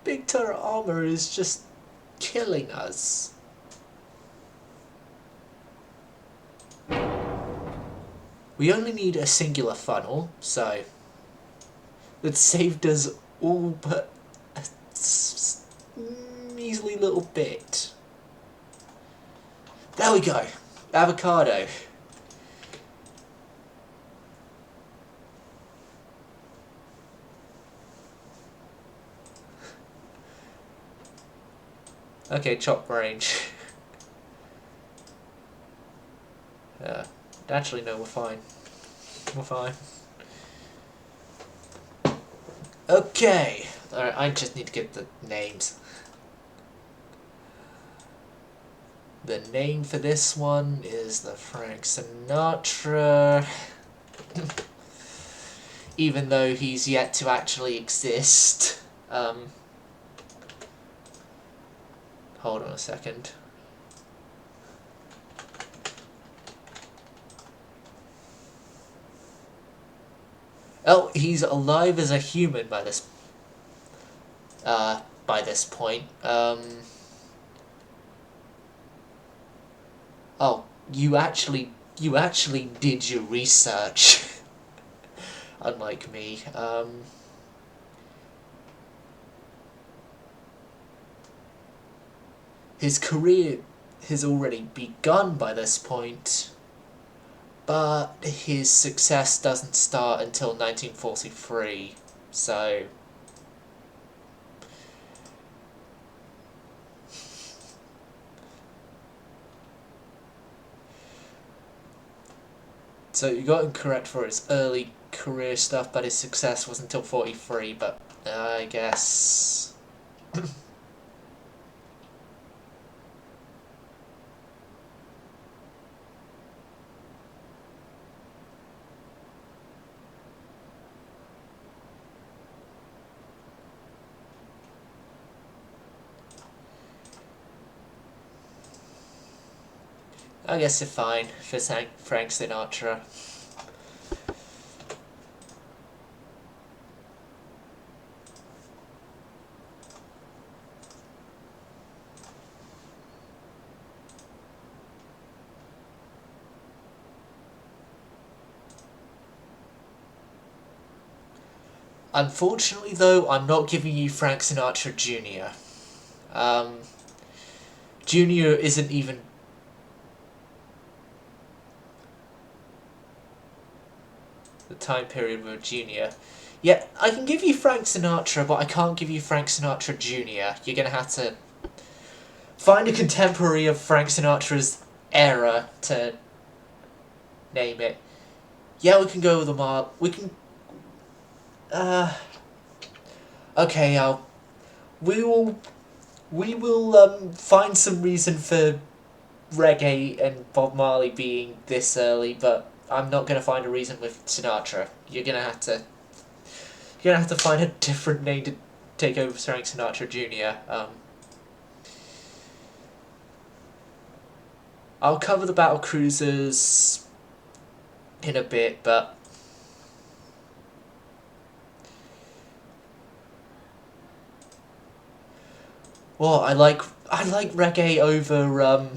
Big turret armor is just killing us. We only need a singular funnel, so that saved us all but a measly little bit. There we go. Avocado. Okay, chop range. Actually, no, we're fine. We're fine. Okay. Alright, I just need to get the names. The name for this one is the Frank Sinatra. Even though he's yet to actually exist. Hold on a second. Oh, he's alive as a human by this point. Oh, you actually did your research. Unlike me. His career has already begun by this point, but his success doesn't start until 1943, so... So you got him correct for his early career stuff, but his success wasn't until 43, but I guess... I guess you're fine for Frank Sinatra. Unfortunately, though, I'm not giving you Frank Sinatra Jr. Junior isn't even... the time period with Junior. Yeah, I can give you Frank Sinatra, but I can't give you Frank Sinatra Jr. You're gonna have to find a contemporary of Frank Sinatra's era to name it. Yeah, we can go with the we can... okay, we will find some reason for reggae and Bob Marley being this early, but I'm not gonna find a reason with Sinatra. You're gonna have to find a different name to take over Frank Sinatra Jr. I'll cover the battle cruisers in a bit, but well, I like reggae over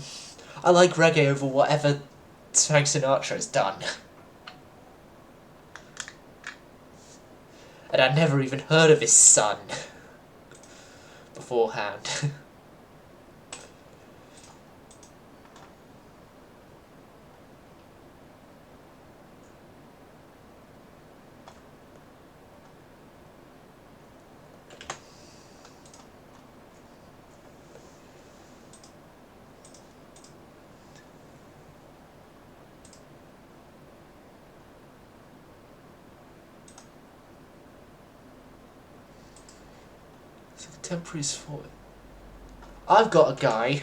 I like reggae over whatever Frank Sinatra has done. And I'd never even heard of his son beforehand. Contemporaries for it. I've got a guy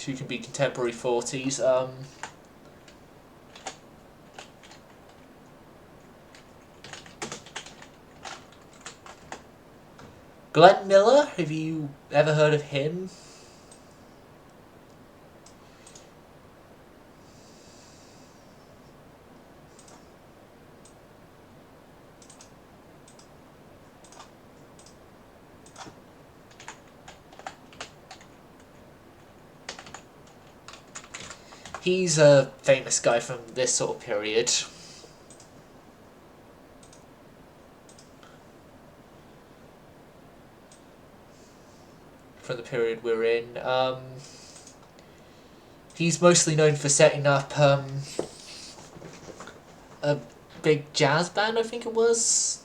who can be contemporary 40s. Glenn Miller, have you ever heard of him? He's a famous guy from this sort of period. From the period we're in. He's mostly known for setting up a big jazz band, I think it was.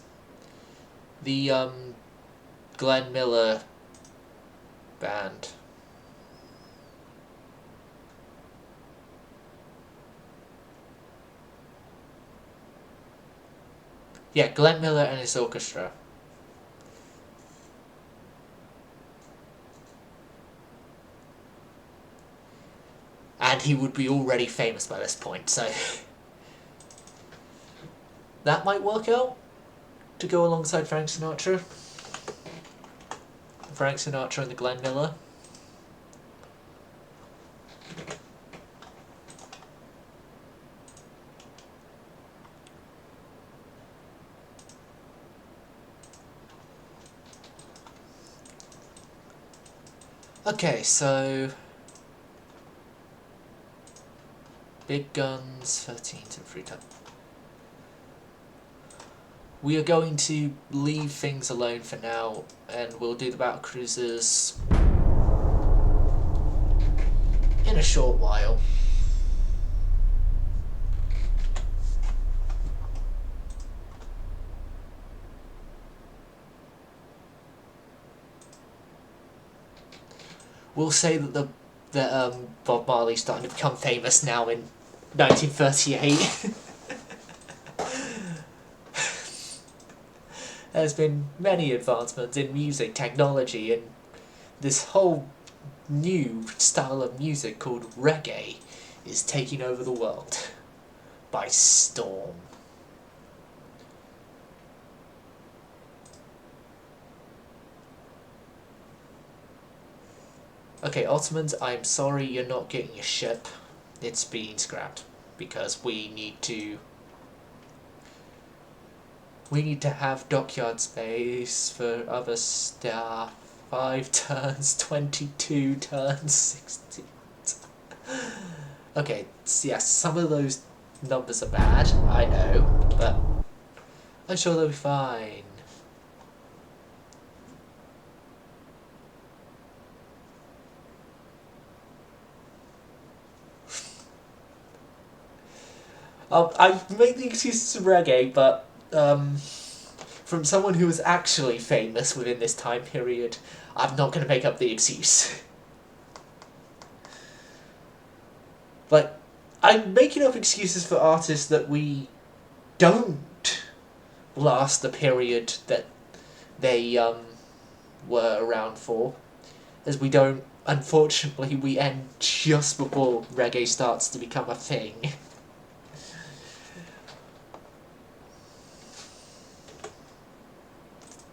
The Glenn Miller band. Yeah, Glenn Miller and his orchestra. And he would be already famous by this point, so that might work out to go alongside Frank Sinatra. Frank Sinatra and the Glenn Miller. Okay, so big guns, 13 to 3 ton. We are going to leave things alone for now, and we'll do the battle cruisers in a short while. We'll say that Bob Marley's starting to become famous now in 1938. There's been many advancements in music technology, and this whole new style of music called reggae is taking over the world by storm. Okay, Ottomans, I'm sorry you're not getting your ship. It's being scrapped because we need to have dockyard space for other staff. 5 turns, 22 turns, 60. Okay, so yes, some of those numbers are bad, I know, but I'm sure they'll be fine. I've made the excuses of reggae, but from someone who was actually famous within this time period, I'm not going to make up the excuse. But I'm making up excuses for artists that we don't last the period that they were around for, as we don't, unfortunately, we end just before reggae starts to become a thing.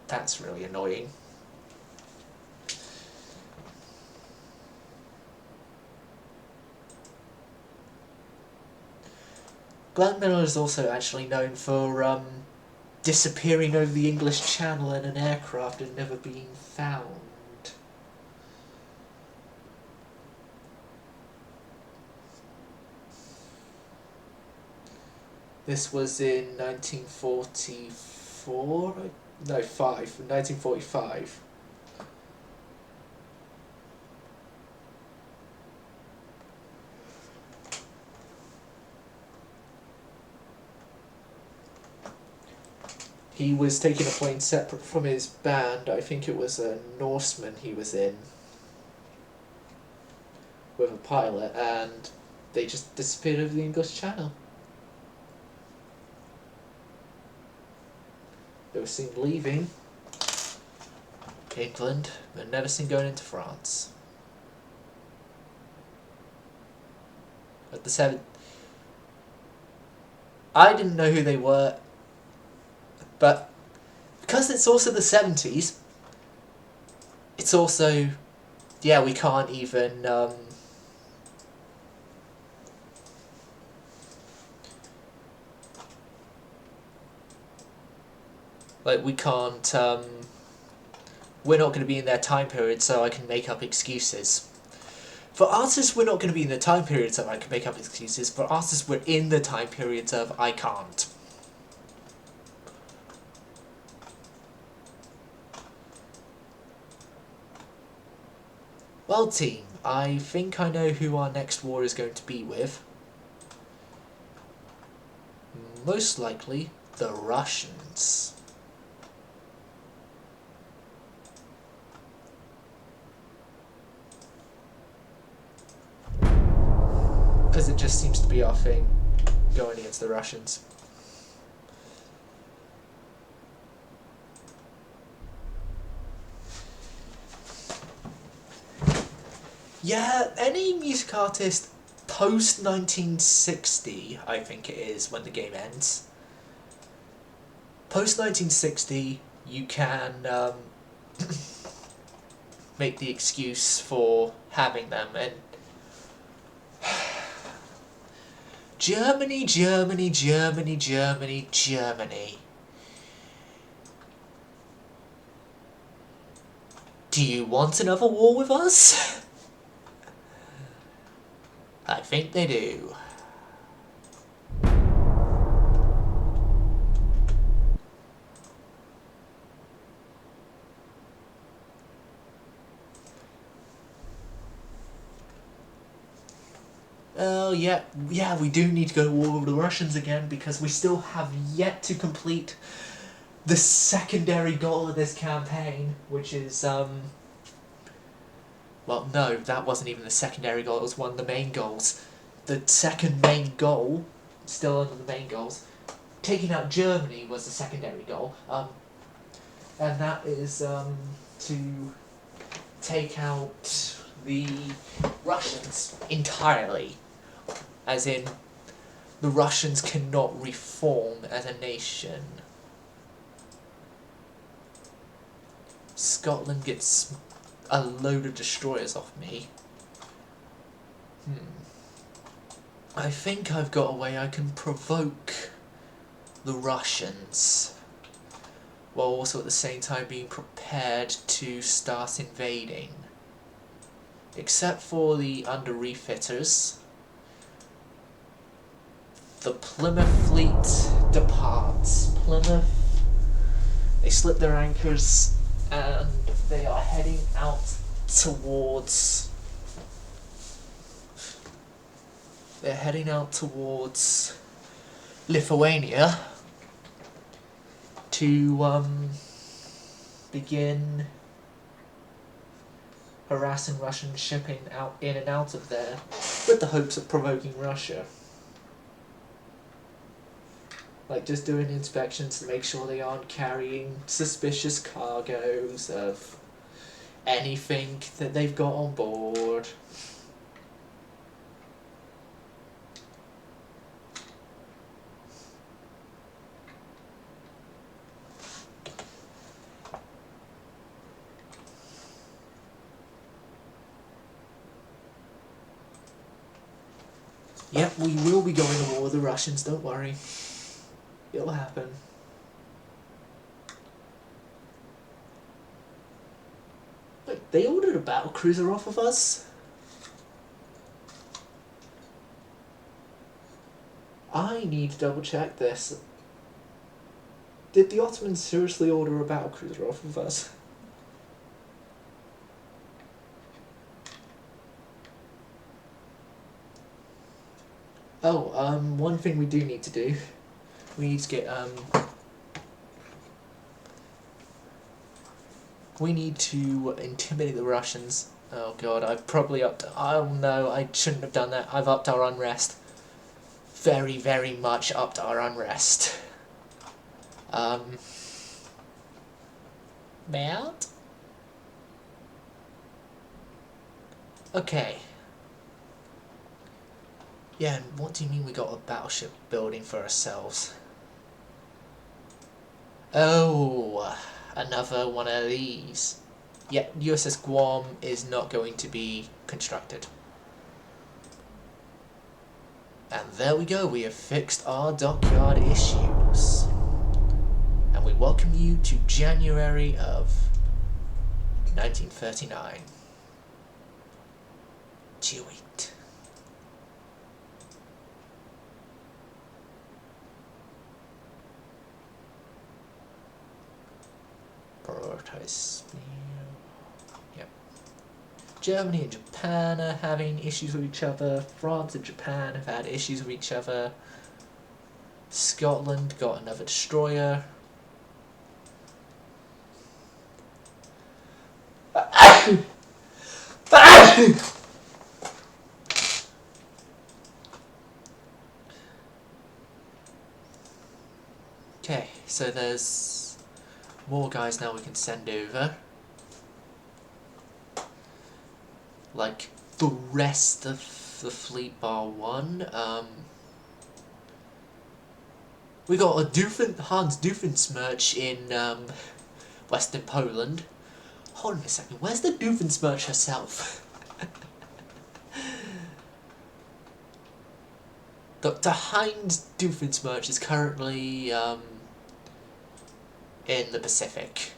That's really annoying. Glenn Miller is also actually known for disappearing over the English Channel in an aircraft and never being found. This was in 1944? No, 1945. He was taking a plane separate from his band. I think it was a Norseman he was in with a pilot, and they just disappeared over the English Channel. They were seen leaving England, but never seen going into France. At the I didn't know who they were, but because it's also the 70s, it's also, yeah, we can't even, like, we can't, we're not going to be in their time period, so I can make up excuses. For artists, we're not going to be in the time periods of I can make up excuses. For artists, we're in the time periods of I can't. Well, team, I think I know who our next war is going to be with. Most likely, the Russians. Because it just seems to be our thing, going against the Russians. Yeah, any music artist post 1960, I think it is, when the game ends. Post 1960, you can make the excuse for having them, and Germany, Germany, Germany, Germany, Germany. Do you want another war with us? I think they do. Oh, yeah, we do need to go to war with the Russians again, because we still have yet to complete the secondary goal of this campaign, which is, well, no, that wasn't even the secondary goal, it was one of the main goals. The second main goal, still under the main goals, taking out Germany was the secondary goal, and that is, to take out the Russians entirely. As in, the Russians cannot reform as a nation. Scotland gets a load of destroyers off me. I think I've got a way I can provoke the Russians, while also at the same time being prepared to start invading. Except for the under-refitters, the Plymouth fleet departs. Plymouth, they slip their anchors and they are heading out towards... They're heading out towards Lithuania to begin harassing Russian shipping out in and out of there with the hopes of provoking Russia. Like just doing inspections to make sure they aren't carrying suspicious cargoes of anything that they've got on board. Yep, we will be going to war with the Russians, don't worry. It'll happen. Look, they ordered a battlecruiser off of us? I need to double check this. Did the Ottomans seriously order a battlecruiser off of us? Oh, one thing we do need to do. We need to get, we need to intimidate the Russians. Oh god, I've probably upped... Oh no, I shouldn't have done that. I've upped our unrest. Very, very much upped our unrest. Mount? Okay. Yeah, and what do you mean we got a battleship building for ourselves? Oh, another one of these. Yeah, USS Guam is not going to be constructed. And there we go, we have fixed our dockyard issues. And we welcome you to January of 1939. Do it. Prioritize. Yep. Germany and Japan are having issues with each other. France and Japan have had issues with each other. Scotland got another destroyer. Okay, so there's more guys now we can send over. Like the rest of the fleet bar one. We got a Hans Doofensmerch in Western Poland. Hold on a second, where's the Doofensmerch herself? Dr. Heinz Doofensmerch is currently in the Pacific.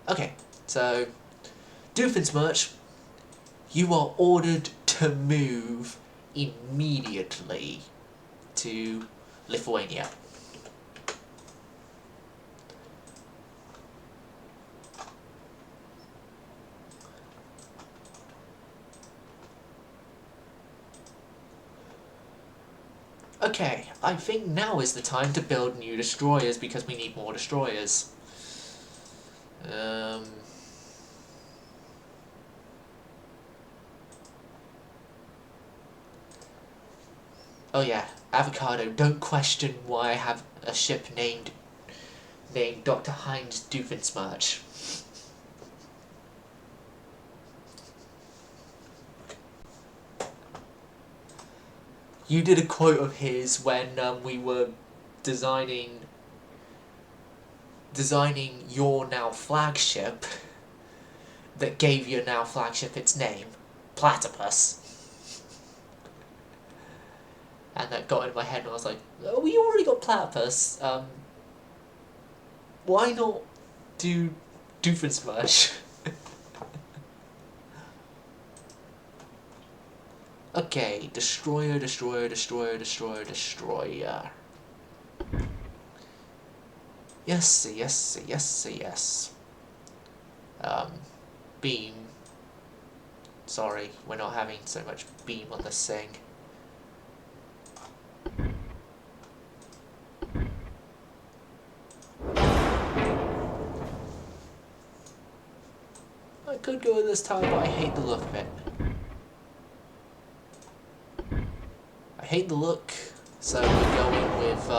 Okay, so Doofensmerch, you are ordered to move immediately to Lithuania. Okay, I think now is the time to build new destroyers because we need more destroyers. Oh yeah, Avocado, don't question why I have a ship named Dr. Heinz Doofensmerch. You did a quote of his when we were designing your now flagship that gave your now flagship its name, Platypus. And that got in my head and I was like, oh, we already got Platypus. Why not do Doofensmerch? Okay, destroyer. Yes. Beam. Sorry, we're not having so much beam on this thing. I could go with this time, but I hate the look of it. I hate the look, so we're going with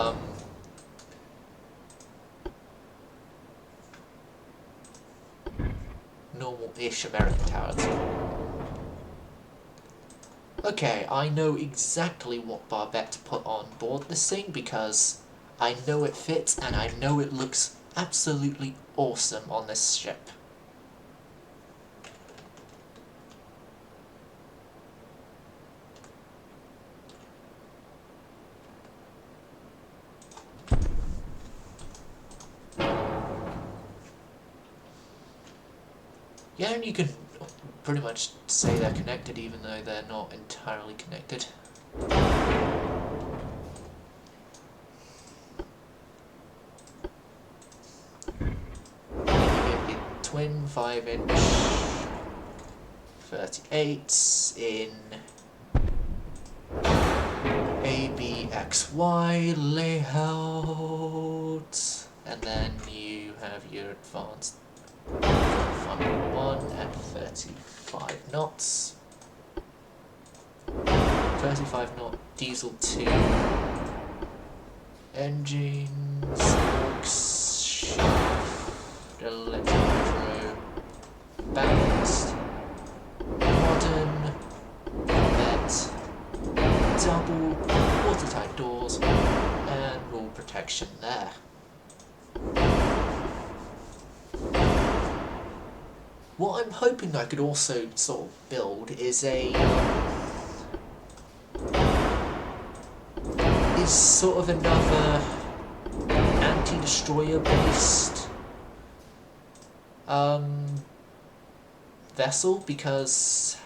normal-ish American towers. Okay, I know exactly what barbette to put on board this thing because I know it fits and I know it looks absolutely awesome on this ship. Yeah, and you can pretty much say they're connected even though they're not entirely connected. You get your twin 5-inch 38s in ABXY layout, and then you have your advanced 1 at 35 knots. 35 knot diesel 2 engines, shift, electro, balanced, section there. What I'm hoping I could also sort of build is sort of another anti-destroyer based vessel, because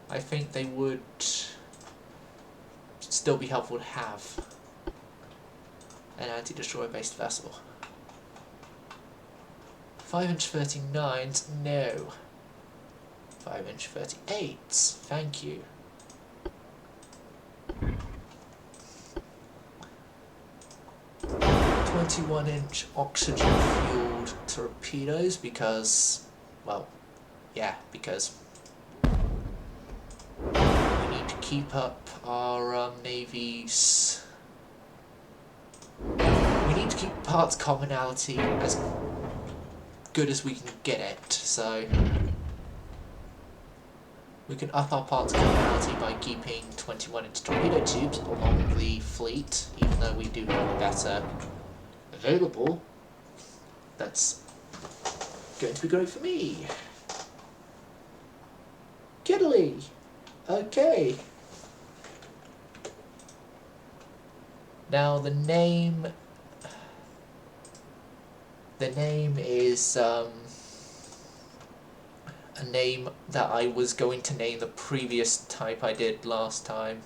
I think they would still be helpful to have an anti-destroyer based vessel. 5-inch 39s, no. 5-inch 38s, thank you. .21-inch oxygen-fueled torpedoes, because, well, yeah, because we need to keep up our Navy's... We need to keep parts commonality as good as we can get it, so we can up our parts commonality by keeping 21-inch torpedo tubes along the fleet, even though we do have better available. That's going to be great for me. Kiddly! Okay. Now the name is a name that I was going to name the previous type I did last time.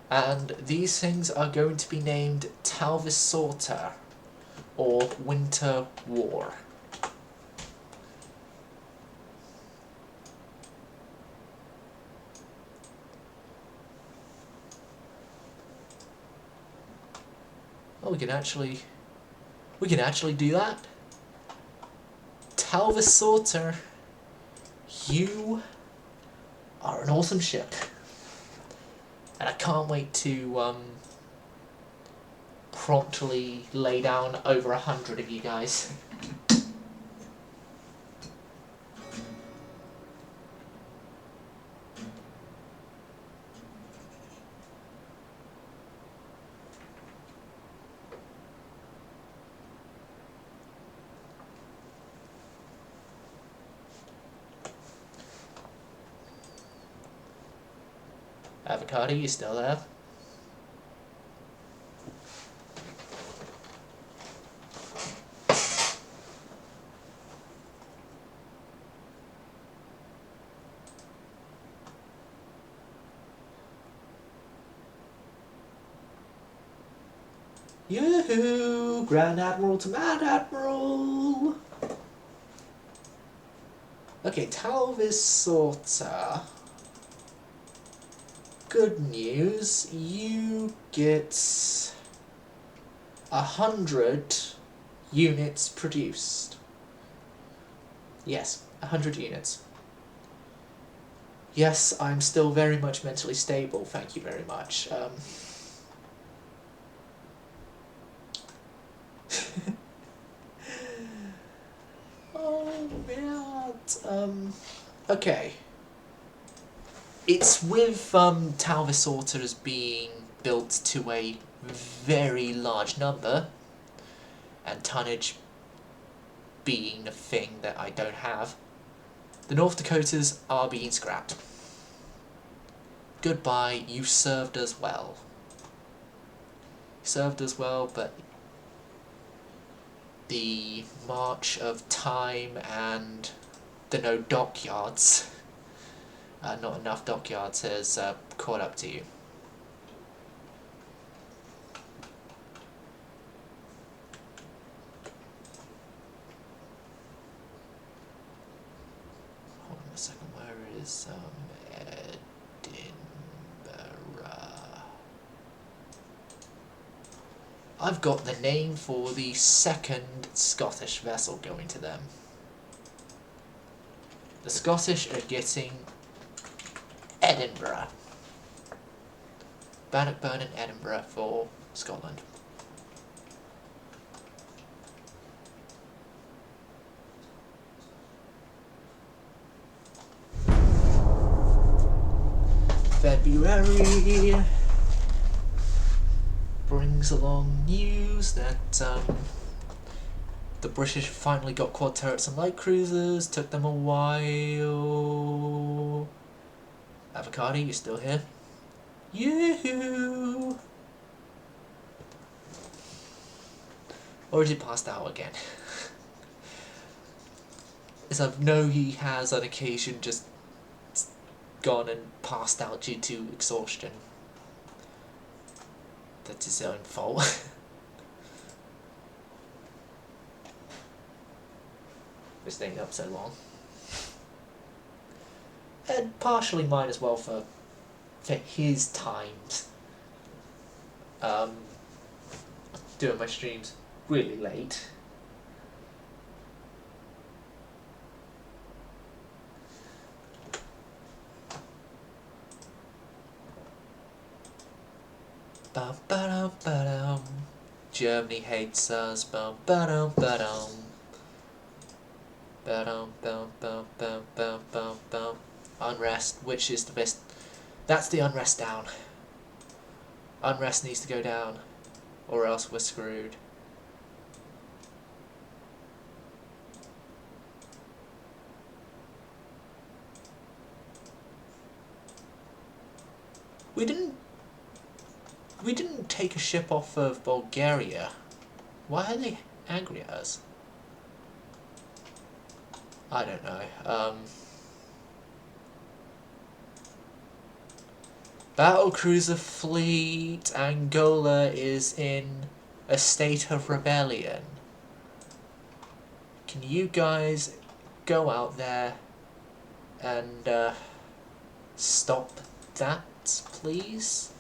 And these things are going to be named Talvisorter, or Winter War. Oh, we can actually do that. Talvisorter, you are an awesome ship. And I can't wait to promptly lay down over 100 of you guys. Avocado, you still there? Yoo-hoo! Grand Admiral to Mad Admiral! Okay, Talvisorter. Good news, you get 100 units produced. Yes, 100 units. Yes, I'm still very much mentally stable, thank you very much. Oh, man. Okay. It's with Talvisorter as being built to a very large number, and tonnage being a thing that I don't have. The North Dakotas are being scrapped. Goodbye, you served us well. Served us well, but the march of time and the no dockyards, not enough dockyards, has caught up to you. Hold on a second, where is Edinburgh? I've got the name for the second Scottish vessel going to them. The Scottish are getting Edinburgh. Bannockburn and Edinburgh for Scotland. February brings along news that the British finally got quad turrets and light cruisers. Took them a while. Avocado, you still here? Yoo-hoo! Or is he passed out again? As I know he has on occasion just gone and passed out due to exhaustion. That's his own fault. For staying up so long. And partially mine as well for his times. Doing my streams really late. Bum ba-dum ba-dum. Germany hates us. Bum ba-dum ba-dum. Ba-dum bum bum bum bum bum bum. Unrest, which is the best? That's the unrest down. Unrest needs to go down, or else we're screwed. We didn't take a ship off of Bulgaria. Why are they angry at us? I don't know. Battlecruiser fleet Angola is in a state of rebellion. Can you guys go out there and stop that, please?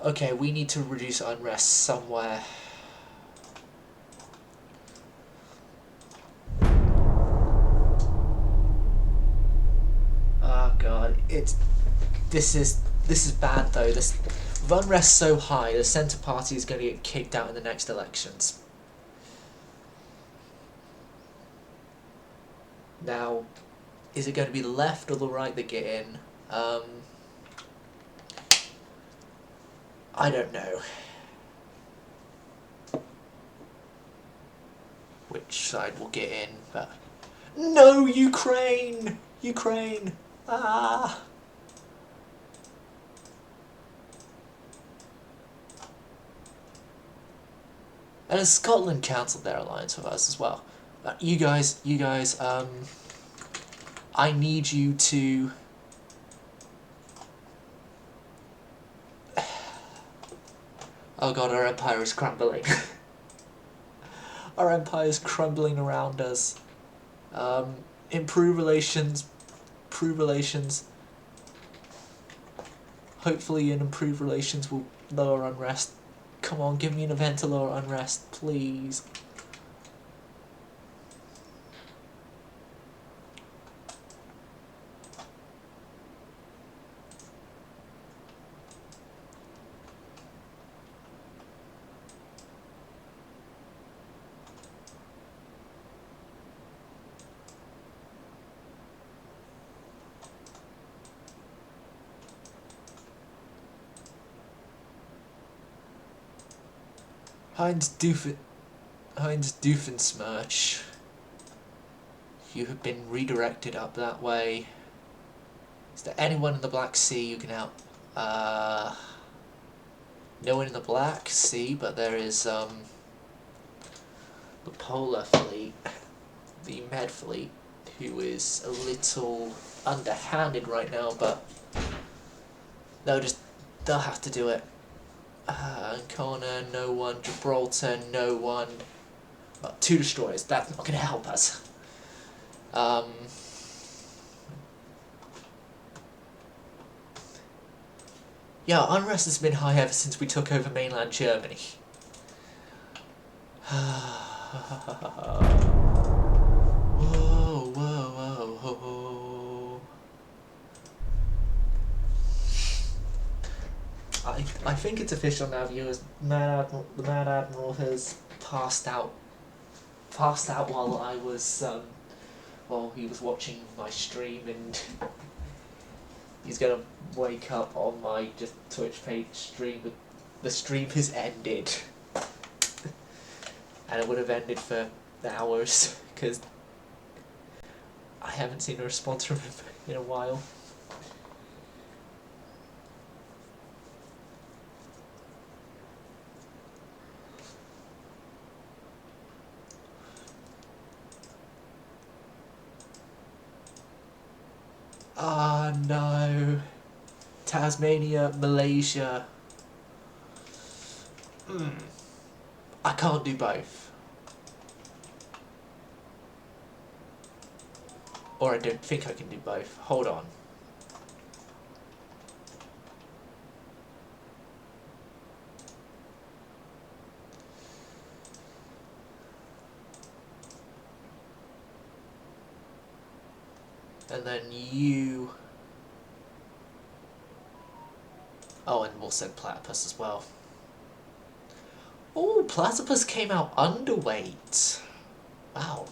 Okay, we need to reduce unrest somewhere. Oh god, this is bad though. This unrest so high, the Centre Party is going to get kicked out in the next elections. Now, is it going to be the left or the right that get in? I don't know which side will get in, but no, Ukraine! Ukraine! Ah! And has Scotland cancelled their alliance with us as well? You guys, I need you to... Oh god, our empire is crumbling. Our empire is crumbling around us. Improve relations. Hopefully an improved relations will lower unrest. Come on, give me an event to lower unrest, please. Heinz Doofensmirch, you have been redirected up that way. Is there anyone in the Black Sea you can help? No one in the Black Sea, but there is the Polar Fleet, the Med Fleet, who is a little underhanded right now, but they'll have to do it. Ancona, no one. Gibraltar, no one. Well, 2 destroyers, that's not going to help us. Yeah, unrest has been high ever since we took over mainland Germany. Whoa, whoa, whoa, whoa. I think it's official now, viewers. The Mad Admiral has passed out while I was while he was watching my stream, and he's gonna wake up on my just Twitch page stream with the stream has ended. And it would have ended for hours because I haven't seen a response from him in a while. Ah, no. Tasmania, Malaysia. I can't do both. Or I don't think I can do both. Hold on. And then you... Oh, and we'll send Platypus as well. Oh, Platypus came out underweight. Wow.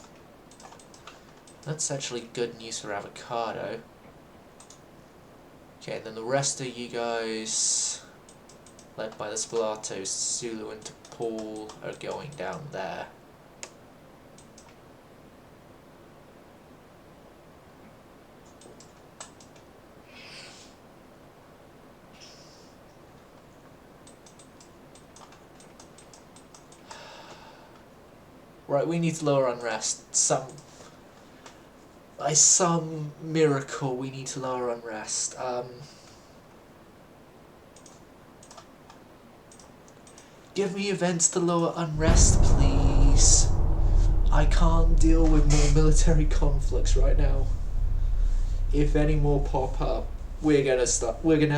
That's actually good news for Avocado. Okay, and then the rest of you guys, led by the Spalato, Sulu and Paul, are going down there. Right, we need to lower unrest. By some miracle, we need to lower unrest. Give me events to lower unrest, please. I can't deal with more military conflicts right now. If any more pop up, we're gonna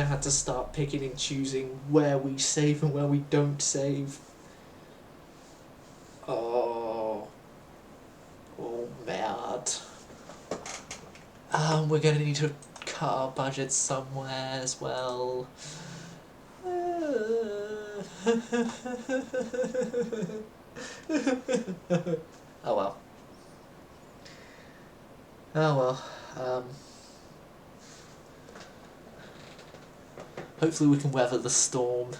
have to start picking and choosing where we save and where we don't save. Oh mad. We're gonna need to cut our budget somewhere as well. Oh well. Oh well. Hopefully we can weather the storm.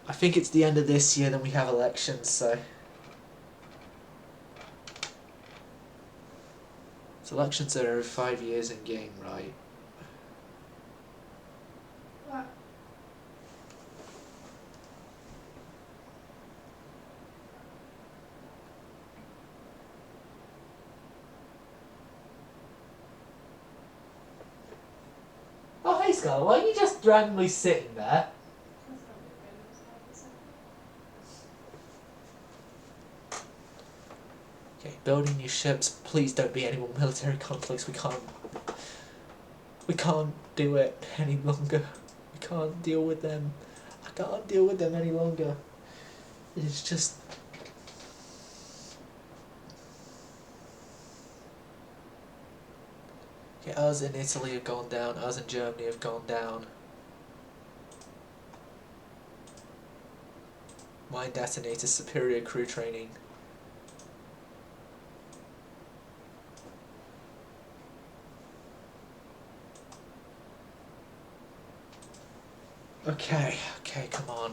I think it's the end of this year, then we have elections, so... So elections are every 5 years in game, right? What? Oh hey Scarlett, why are you just randomly sitting there? Okay, building new ships. Please don't be any more military conflicts. We can't do it any longer. We can't deal with them. I can't deal with them any longer. It's just... Okay, us in Italy have gone down. Us in Germany have gone down. Mine detonator superior crew training. Okay, come on.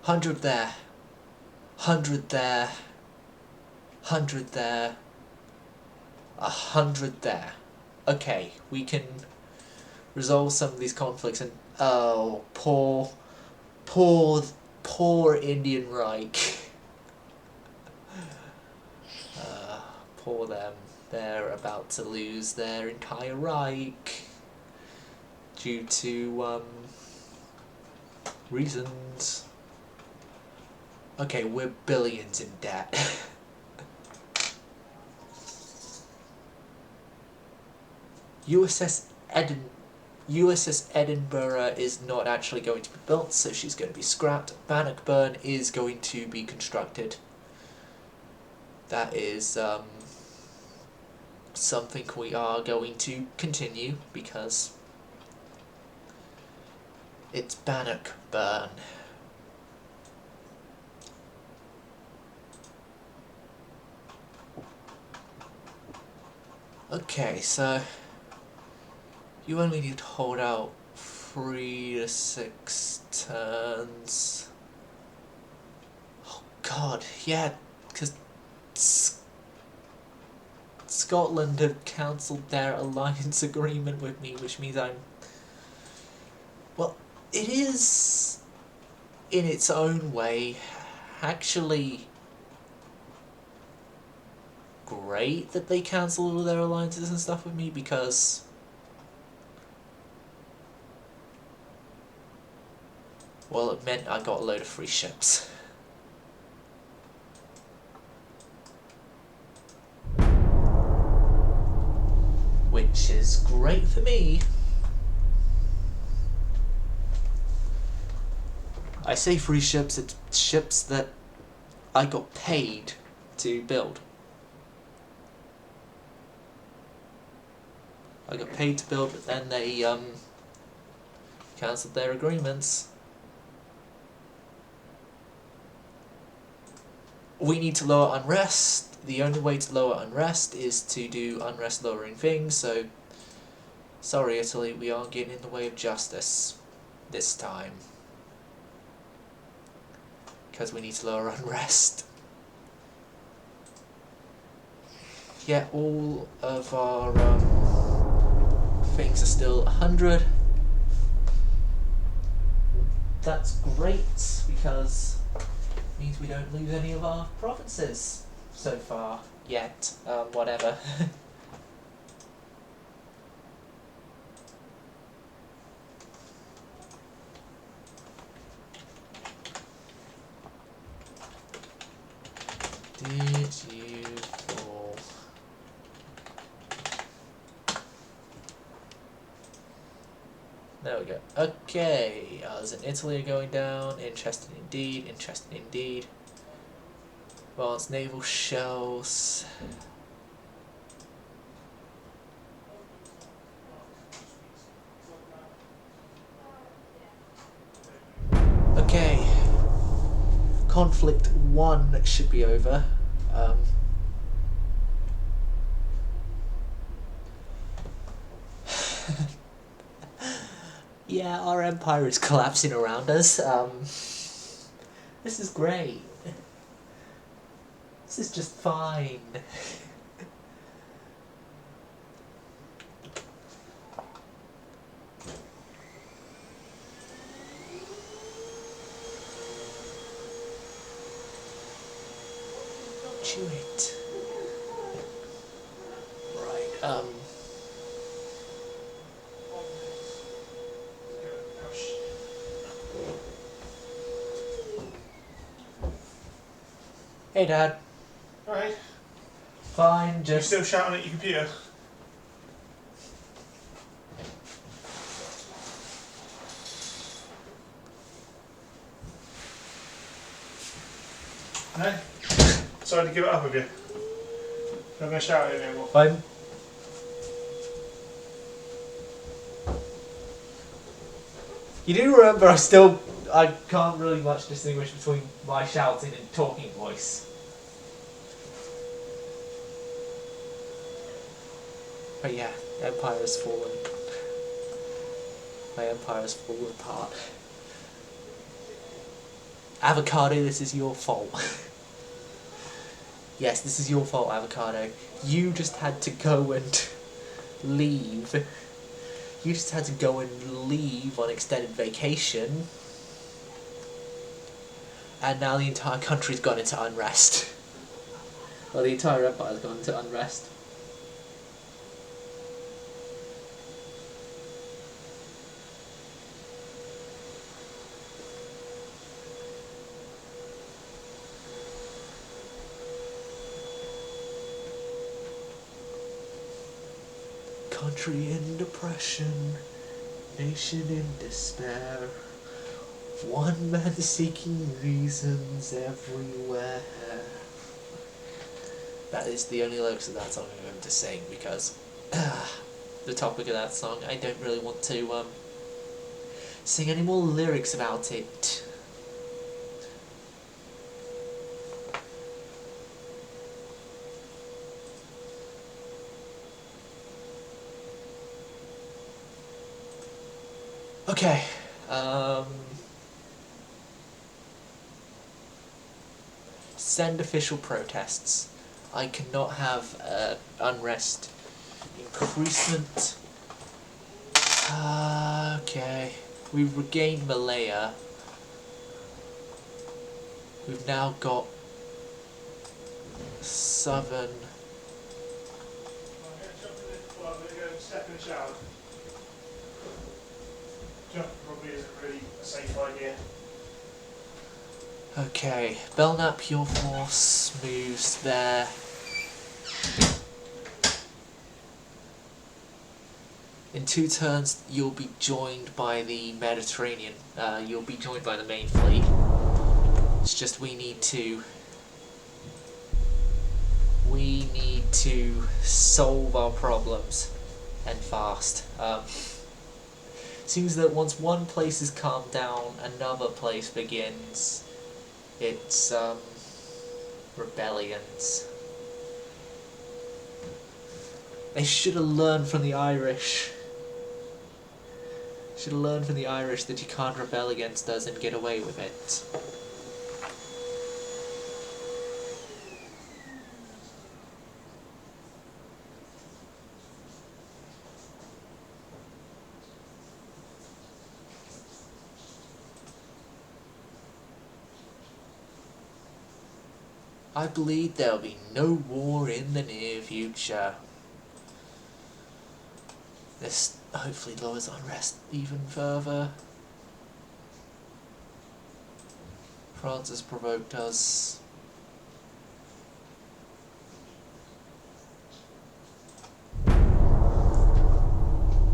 100 there. 100 there. 100 there. 100 there. Okay, we can resolve some of these conflicts and... Oh, poor Indian Reich. Poor them. They're about to lose their entire Reich. Due to, reasons. Okay, we're billions in debt. USS Edinburgh is not actually going to be built, so she's going to be scrapped. Bannockburn is going to be constructed. That is, something we are going to continue, because it's Bannockburn. Okay, so you only need to hold out 3 to 6 turns. Oh god, yeah, because Scotland have cancelled their alliance agreement with me, which means I'm... Well, it is, in its own way, actually great that they cancelled all their alliances and stuff with me, because... well, it meant I got a load of free ships. Which is great for me. I say free ships, it's ships that I got paid to build. I got paid to build, but then they cancelled their agreements. We need to lower unrest. The only way to lower unrest is to do unrest lowering things, so sorry Italy, we aren't getting in the way of justice this time. Because we need to lower unrest. Yeah, all of our things are still 100. That's great, because it means we don't lose any of our provinces so far yet. Whatever. Did you fall? There we go. Okay, ours in Italy are going down. Interesting indeed, interesting indeed. Advanced naval shells. Okay. Conflict 1 should be over. Yeah, our empire is collapsing around us. This is great. This is just fine. Don't chew it. Right, Hey Dad. Alright. Fine, You just... still shouting at your computer? No? Sorry to give it up with you. I'm not going to shout at you anymore. Fine. You do remember I can't really much distinguish between my shouting and talking voice. But yeah, Empire has fallen. My empire has fallen apart. Avocado, this is your fault. Yes, this is your fault, Avocado. You just had to go and leave. You just had to go and leave on extended vacation. And now the entire country's gone into unrest. Well, the entire empire's gone into unrest. Country in depression, nation in despair, one man seeking reasons everywhere. That is the only lyrics of that song I'm going to sing, because the topic of that song, I don't really want to sing any more lyrics about it. Okay. Send official protests. I cannot have unrest increasement. Okay. We've regained Malaya. We've now got southern. I'm going to jump in the, well, I'm going to go and step in the shower. Jumping probably isn't really a safe idea. Okay, Belknap, your force moves there. In 2 turns, you'll be joined by the Mediterranean. You'll be joined by the main fleet. It's just we need to solve our problems, and fast. Seems that once one place is calmed down, another place begins its rebellions. They should have learned from the Irish. Should have learned from the Irish that you can't rebel against us and get away with it. I believe there'll be no war in the near future. This hopefully lowers unrest even further. France has provoked us.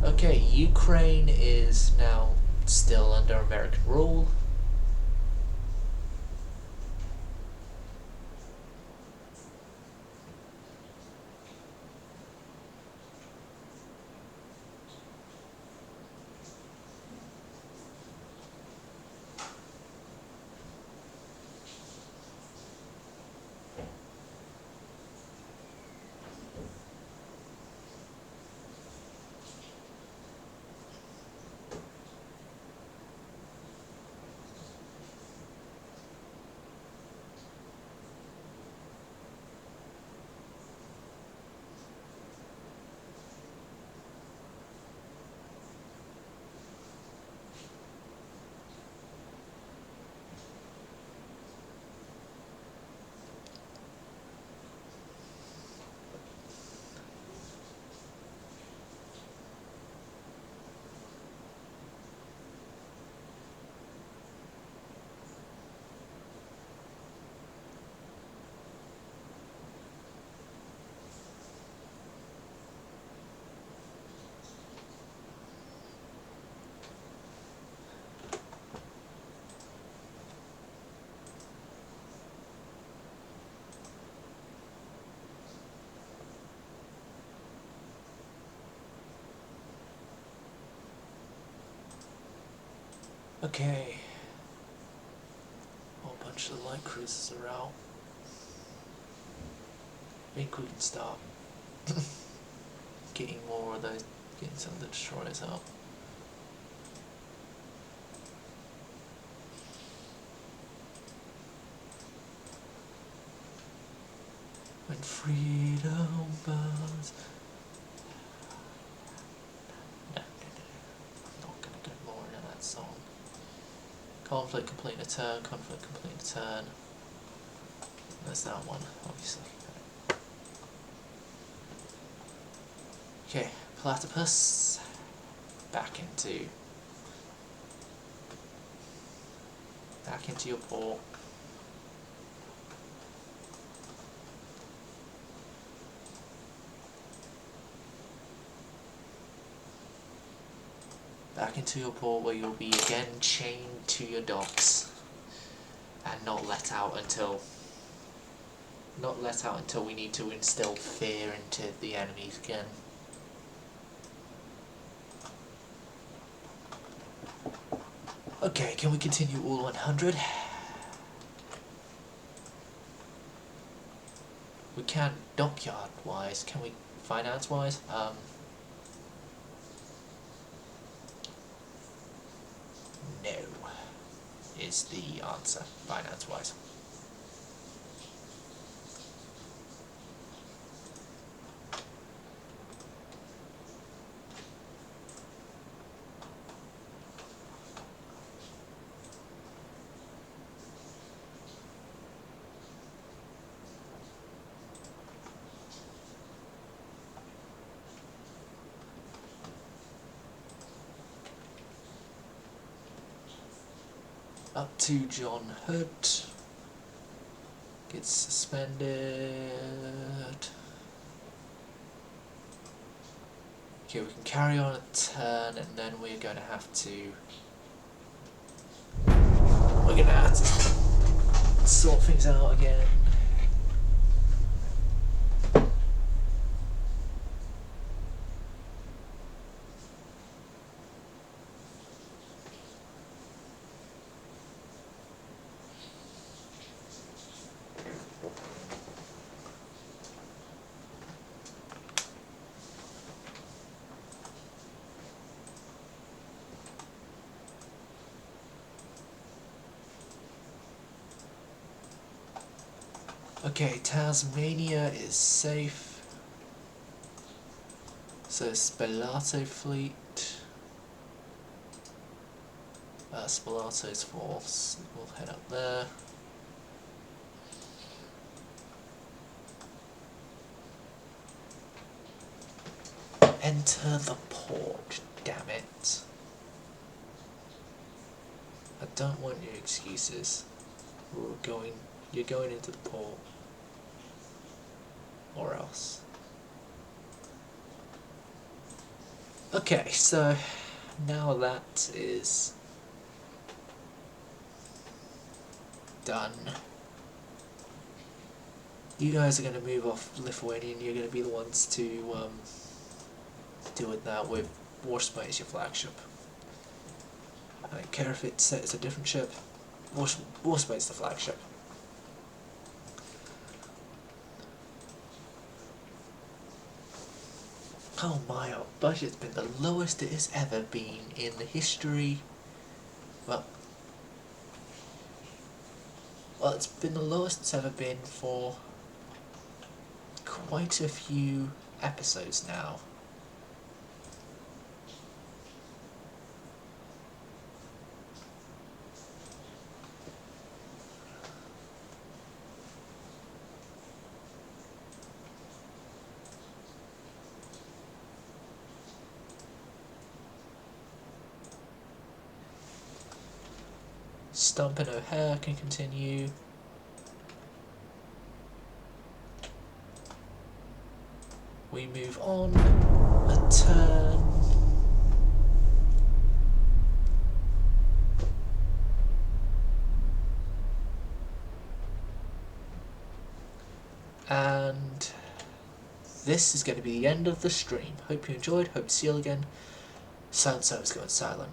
Okay, Ukraine is now still under American rule. Okay. A whole bunch of light cruisers are out. I think we can start getting more of those, getting some of the destroyers out. When freedom burns. No. I'm not gonna go more into that song. Conflict complete a turn, conflict complete a turn. There's that one, obviously. Okay, platypus. Back into your port. Back into your port where you'll be again chained to your docks and not let out until we need to instill fear into the enemies again. Okay, can we continue all 100? We can dockyard wise, can we finance wise? is the answer, finance-wise. Up to John Hood. Gets suspended. Okay, we can carry on a turn, and then we're going to have to. We're going to have to sort things out again. Okay, Tasmania is safe. So Spalato fleet. Spalato's force. We'll head up there. Enter the port, damn it. I don't want your excuses. You're going into the port. Or else. Okay, so now that is done. You guys are going to move off Lithuania, and you're going to be the ones to deal with that with Warspite as your flagship. I don't care if it's a different ship. Warspite's the flagship. Oh my, our budget's been the lowest it has ever been in the history. Well, it's been the lowest it's ever been for quite a few episodes now. Stump and O'Hare can continue. We move on a turn. And this is going to be the end of the stream. Hope you enjoyed. Hope to see you all again. Sound service going silent.